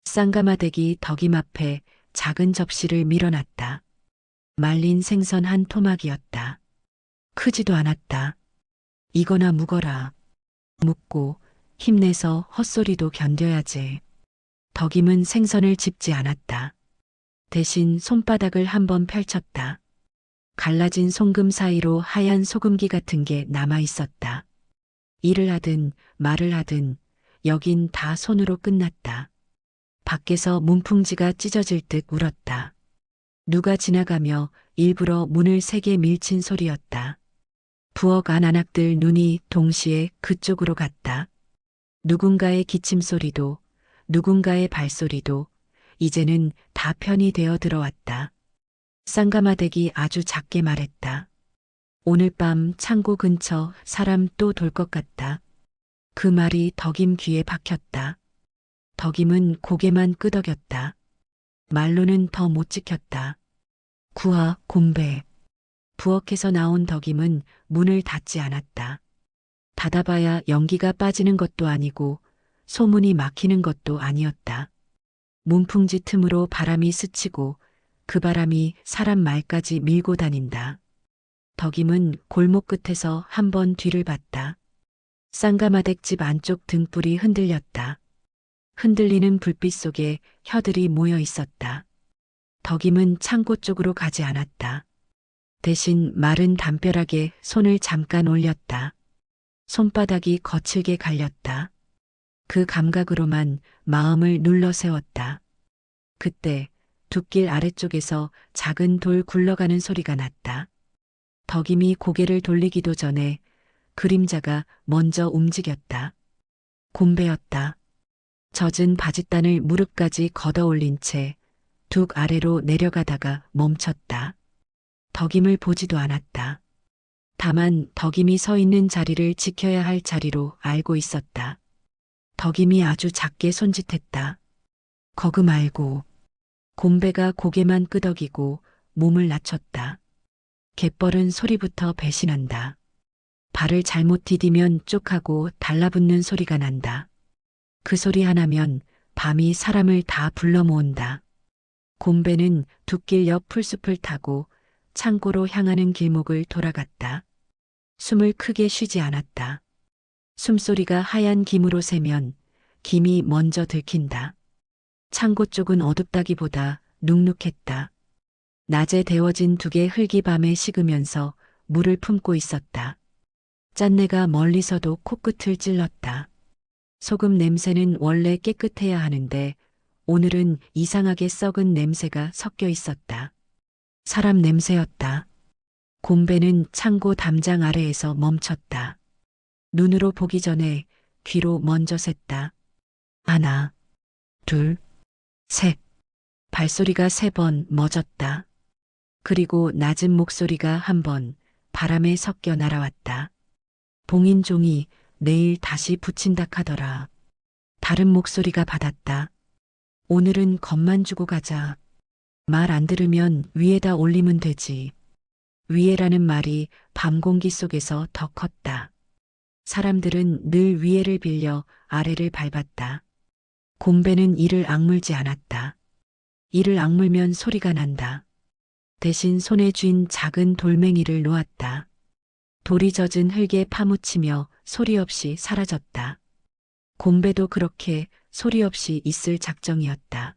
쌍가마대기 덕임 앞에 작은 접시를 밀어놨다. 말린 생선 한 토막이었다. 크지도 않았다. 이거나 묵어라. 묵고 힘내서 헛소리도 견뎌야지. 덕임은 생선을 집지 않았다. 대신 손바닥을 한번 펼쳤다. 갈라진 송금 사이로 하얀 소금기 같은 게 남아 있었다. 일을 하든 말을 하든 여긴 다 손으로 끝났다. 밖에서 문풍지가 찢어질 듯 울었다. 누가 지나가며 일부러 문을 세게 밀친 소리였다. 부엌 안 안악들 눈이 동시에 그쪽으로 갔다. 누군가의 기침 소리도 누군가의 발소리도 이제는 다 편이 되어 들어왔다. 쌍가마대기 아주 작게 말했다. 오늘 밤 창고 근처 사람 또 돌 것 같다. 그 말이 덕임 귀에 박혔다. 덕임은 고개만 끄덕였다. 말로는 더 못 지켰다. 구하, 곰배. 부엌에서 나온 덕임은 문을 닫지 않았다. 닫아봐야 연기가 빠지는 것도 아니고 소문이 막히는 것도 아니었다. 문풍지 틈으로 바람이 스치고 그 바람이 사람 말까지 밀고 다닌다. 덕임은 골목 끝에서 한 번 뒤를 봤다. 쌍가마댁집 안쪽 등불이 흔들렸다. 흔들리는 불빛 속에 혀들이 모여 있었다. 덕임은 창고 쪽으로 가지 않았다. 대신 마른 담벼락에 손을 잠깐 올렸다. 손바닥이 거칠게 갈렸다. 그 감각으로만 마음을 눌러 세웠다. 그때 둑길 아래쪽에서 작은 돌 굴러가는 소리가 났다. 덕임이 고개를 돌리기도 전에 그림자가 먼저 움직였다. 곰배였다. 젖은 바짓단을 무릎까지 걷어 올린 채 둑 아래로 내려가다가 멈췄다. 덕임을 보지도 않았다. 다만 덕임이 서 있는 자리를 지켜야 할 자리로 알고 있었다. 덕임이 아주 작게 손짓했다. 거그 말고. 곰배가 고개만 끄덕이고 몸을 낮췄다. 갯벌은 소리부터 배신한다. 발을 잘못 디디면 쪽하고 달라붙는 소리가 난다. 그 소리 하나면 밤이 사람을 다 불러 모은다. 곰배는 둑길 옆 풀숲을 타고 창고로 향하는 길목을 돌아갔다. 숨을 크게 쉬지 않았다. 숨소리가 하얀 김으로 새면 김이 먼저 들킨다. 창고 쪽은 어둡다기보다 눅눅했다. 낮에 데워진 두 개 흙이 밤에 식으면서 물을 품고 있었다. 짠내가 멀리서도 코끝을 찔렀다. 소금 냄새는 원래 깨끗해야 하는데 오늘은 이상하게 썩은 냄새가 섞여 있었다. 사람 냄새였다. 곰배는 창고 담장 아래에서 멈췄다. 눈으로 보기 전에 귀로 먼저 샜다. 하나, 둘, 셋. 발소리가 3번 멎었다. 그리고 낮은 목소리가 한 번 바람에 섞여 날아왔다. 봉인종이 내일 다시 붙인다 하더라. 다른 목소리가 받았다. 오늘은 겁만 주고 가자. 말 안 들으면 위에다 올리면 되지. 위에라는 말이 밤 공기 속에서 더 컸다. 사람들은 늘 위에를 빌려 아래를 밟았다. 곰배는 이를 악물지 않았다. 이를 악물면 소리가 난다. 대신 손에 쥔 작은 돌멩이를 놓았다. 돌이 젖은 흙에 파묻히며 소리 없이 사라졌다. 곰배도 그렇게 소리 없이 있을 작정이었다.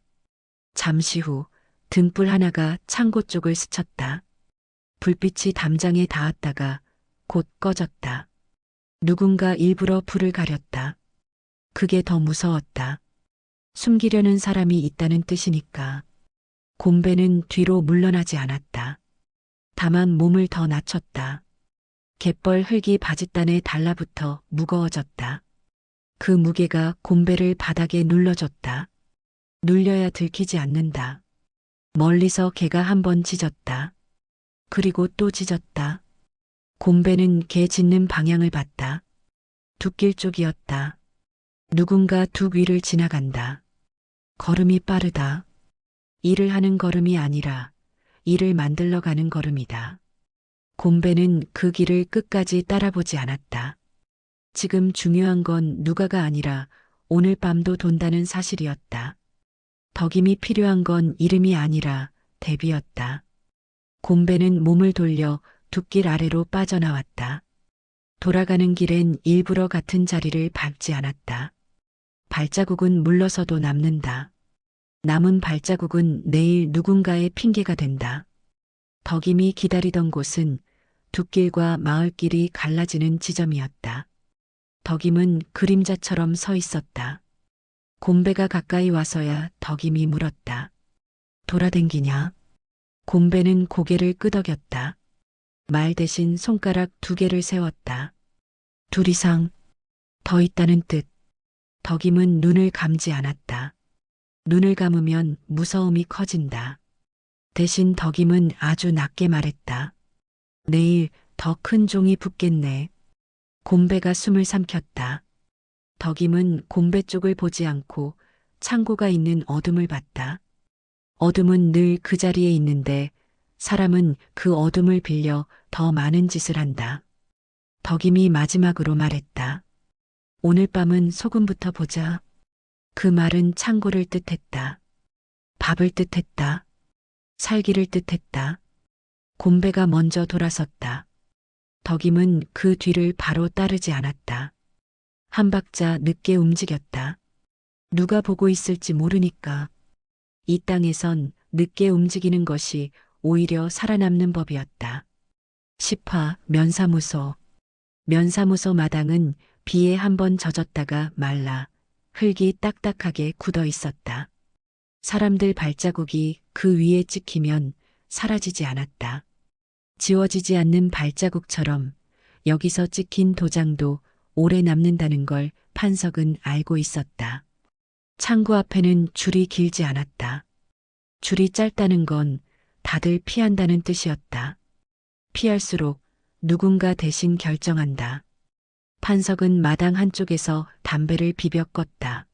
잠시 후 등불 하나가 창고 쪽을 스쳤다. 불빛이 담장에 닿았다가 곧 꺼졌다. 누군가 일부러 불을 가렸다. 그게 더 무서웠다. 숨기려는 사람이 있다는 뜻이니까. 곰배는 뒤로 물러나지 않았다. 다만 몸을 더 낮췄다. 갯벌 흙이 바짓단에 달라붙어 무거워졌다. 그 무게가 곰배를 바닥에 눌러줬다. 눌려야 들키지 않는다. 멀리서 개가 한 번 짖었다. 그리고 또 짖었다. 곰배는 개 짖는 방향을 봤다. 둑길 쪽이었다. 누군가 둑 위를 지나간다. 걸음이 빠르다. 일을 하는 걸음이 아니라 일을 만들러 가는 걸음이다. 곰배는 그 길을 끝까지 따라보지 않았다. 지금 중요한 건 누가가 아니라 오늘 밤도 돈다는 사실이었다. 덕임이 필요한 건 이름이 아니라 대비였다. 곰배는 몸을 돌려 둑길 아래로 빠져나왔다. 돌아가는 길엔 일부러 같은 자리를 밟지 않았다. 발자국은 물러서도 남는다. 남은 발자국은 내일 누군가의 핑계가 된다. 덕임이 기다리던 곳은 둑길과 마을길이 갈라지는 지점이었다. 덕임은 그림자처럼 서 있었다. 곰배가 가까이 와서야 덕임이 물었다. 돌아댕기냐? 곰배는 고개를 끄덕였다. 말 대신 손가락 2개를 세웠다. 2 이상, 더 있다는 뜻. 덕임은 눈을 감지 않았다. 눈을 감으면 무서움이 커진다. 대신 덕임은 아주 낮게 말했다. 내일 더 큰 종이 붙겠네. 곰배가 숨을 삼켰다. 덕임은 곰배 쪽을 보지 않고 창고가 있는 어둠을 봤다. 어둠은 늘 그 자리에 있는데 사람은 그 어둠을 빌려 더 많은 짓을 한다. 덕임이 마지막으로 말했다. 오늘 밤은 소금부터 보자. 그 말은 창고를 뜻했다. 밥을 뜻했다. 살기를 뜻했다. 곰배가 먼저 돌아섰다. 덕임은 그 뒤를 바로 따르지 않았다. 한 박자 늦게 움직였다. 누가 보고 있을지 모르니까. 이 땅에선 늦게 움직이는 것이 오히려 살아남는 법이었다. 10화 면사무소. 면사무소 마당은 비에 한 번 젖었다가 말라 흙이 딱딱하게 굳어 있었다. 사람들 발자국이 그 위에 찍히면 사라지지 않았다. 지워지지 않는 발자국처럼 여기서 찍힌 도장도 오래 남는다는 걸 판석은 알고 있었다. 창구 앞에는 줄이 길지 않았다. 줄이 짧다는 건 다들 피한다는 뜻이었다. 피할수록 누군가 대신 결정한다. 판석은 마당 한쪽에서 담배를 비벼 껐다.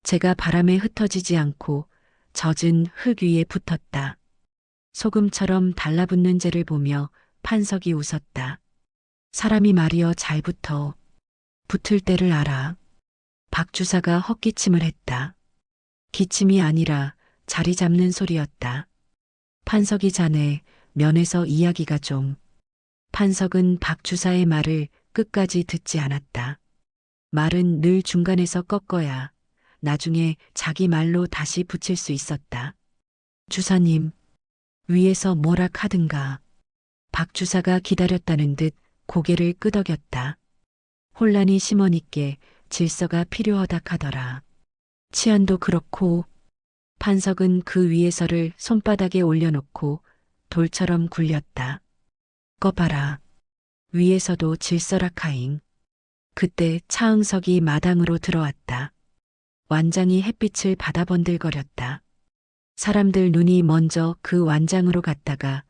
재가 바람에 흩어지지 않고 젖은 흙 위에 붙었다. 소금처럼 달라붙는 재를 보며 판석이 웃었다. 사람이 말이여 잘 붙어. 붙을 때를 알아. 박 주사가 헛기침을 했다. 기침이 아니라 자리 잡는 소리였다. 판석이 자네 면에서 이야기가 좀. 판석은 박 주사의 말을 끝까지 듣지 않았다. 말은 늘 중간에서 꺾어야 나중에 자기 말로 다시 붙일 수 있었다. 주사님, 위에서 뭐라 하든가. 박 주사가 기다렸다는 듯 고개를 끄덕였다. 혼란이 심어있게 질서가 필요하다 하더라. 치안도 그렇고. 판석은 그 위에서를 손바닥에 올려놓고 돌처럼 굴렸다. 꺼봐라. 위에서도 질서락하잉. 그때 차응석이 마당으로 들어왔다. 완장이 햇빛을 받아 번들거렸다. 사람들 눈이 먼저 그 완장으로 갔다가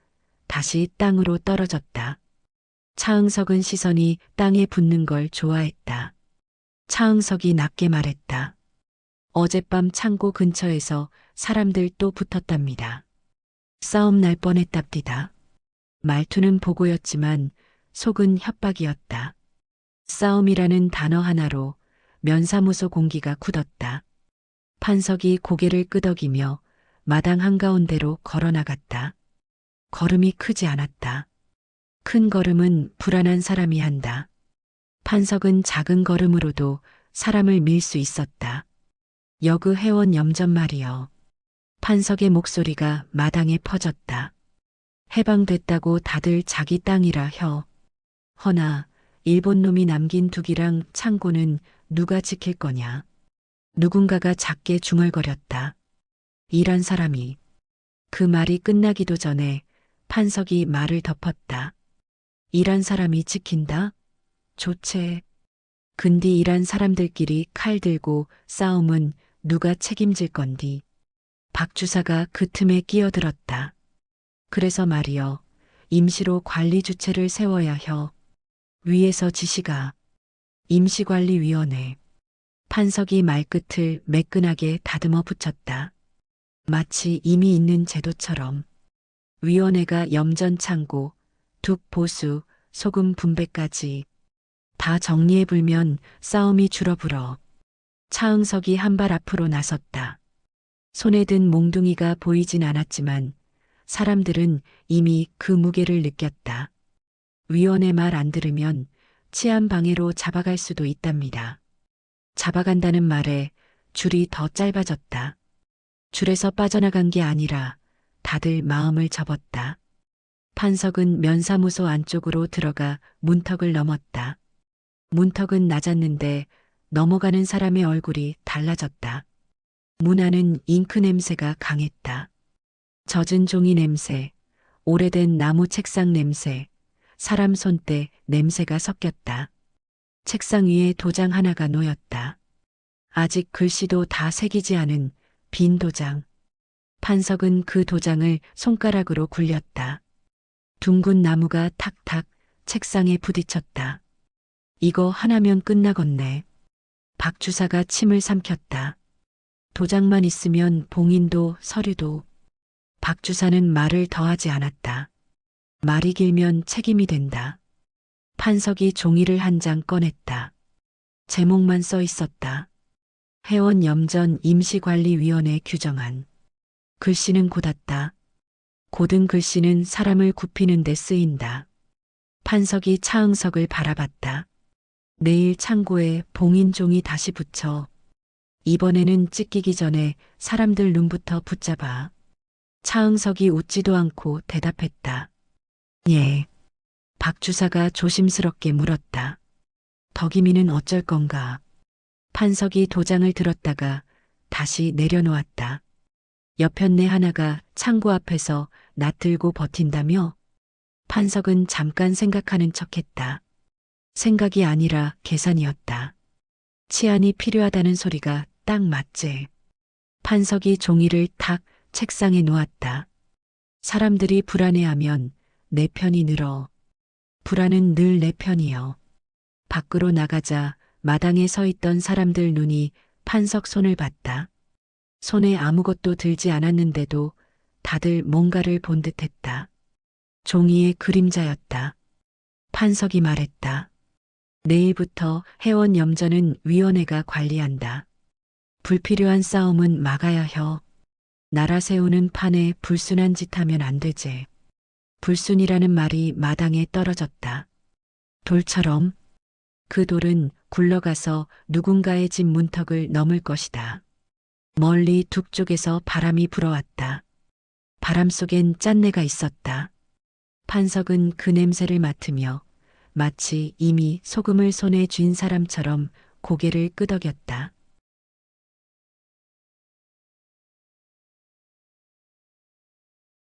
다시 땅으로 떨어졌다. 차응석은 시선이 땅에 붙는 걸 좋아했다. 차응석이 낮게 말했다. 어젯밤 창고 근처에서 사람들 또 붙었답니다. 싸움 날 뻔했답디다. 말투는 보고였지만 속은 협박이었다. 싸움이라는 단어 하나로 면사무소 공기가 굳었다. 판석이 고개를 끄덕이며 마당 한가운데로 걸어나갔다. 걸음이 크지 않았다. 큰 걸음은 불안한 사람이 한다. 판석은 작은 걸음으로도 사람을 밀 수 있었다. 여그 회원 염전 말이여. 판석의 목소리가 마당에 퍼졌다. 해방됐다고 다들 자기 땅이라 혀. 허나 일본 놈이 남긴 둑이랑 창고는 누가 지킬 거냐. 누군가가 작게 중얼거렸다. 일한 사람이. 그 말이 끝나기도 전에 판석이 말을 덮었다. 일한 사람이 지킨다? 좋체. 근디 일한 사람들끼리 칼 들고 싸움은 누가 책임질 건디. 박 주사가 그 틈에 끼어들었다. 그래서 말이여, 임시로 관리 주체를 세워야 혀. 위에서 지시가. 임시관리위원회. 판석이 말끝을 매끈하게 다듬어 붙였다. 마치 이미 있는 제도처럼. 위원회가 염전 창고, 둑 보수, 소금 분배까지 다 정리해 불면 싸움이 줄어들어. 차응석이 한 발 앞으로 나섰다. 손에 든 몽둥이가 보이진 않았지만 사람들은 이미 그 무게를 느꼈다. 위원회 말 안 들으면 치안 방해로 잡아갈 수도 있답니다. 잡아간다는 말에 줄이 더 짧아졌다. 줄에서 빠져나간 게 아니라 다들 마음을 접었다. 판석은 면사무소 안쪽으로 들어가 문턱을 넘었다. 문턱은 낮았는데 넘어가는 사람의 얼굴이 달라졌다. 문 안은 잉크 냄새가 강했다. 젖은 종이 냄새, 오래된 나무 책상 냄새, 사람 손때 냄새가 섞였다. 책상 위에 도장 하나가 놓였다. 아직 글씨도 다 새기지 않은 빈 도장. 판석은 그 도장을 손가락으로 굴렸다. 둥근 나무가 탁탁 책상에 부딪혔다. 이거 하나면 끝나겠네. 박 주사가 침을 삼켰다. 도장만 있으면 봉인도 서류도. 박 주사는 말을 더하지 않았다. 말이 길면 책임이 된다. 판석이 종이를 한 장 꺼냈다. 제목만 써 있었다. 회원 염전 임시관리위원회 규정안. 글씨는 곧았다. 고든 글씨는 사람을 굽히는 데 쓰인다. 판석이 차응석을 바라봤다. 내일 창고에 봉인종이 다시 붙여. 이번에는 찢기기 전에 사람들 눈부터 붙잡아. 차응석이 웃지도 않고 대답했다. 예. 박 주사가 조심스럽게 물었다. 덕이미는 어쩔 건가? 판석이 도장을 들었다가 다시 내려놓았다. 여편네 하나가 창고 앞에서 낯들고 버틴다며? 판석은 잠깐 생각하는 척했다. 생각이 아니라 계산이었다. 치안이 필요하다는 소리가 딱 맞지. 판석이 종이를 탁 책상에 놓았다. 사람들이 불안해하면 내 편이 늘어. 불안은 늘 내 편이여. 밖으로 나가자 마당에 서 있던 사람들 눈이 판석 손을 봤다. 손에 아무것도 들지 않았는데도 다들 뭔가를 본 듯했다. 종이의 그림자였다. 판석이 말했다. 내일부터 회원 염전은 위원회가 관리한다. 불필요한 싸움은 막아야 혀. 나라 세우는 판에 불순한 짓 하면 안 되지. 불순이라는 말이 마당에 떨어졌다. 돌처럼 그 돌은 굴러가서 누군가의 집 문턱을 넘을 것이다. 멀리 북쪽에서 바람이 불어왔다. 바람 속엔 짠내가 있었다. 판석은 그 냄새를 맡으며 마치 이미 소금을 손에 쥔 사람처럼 고개를 끄덕였다.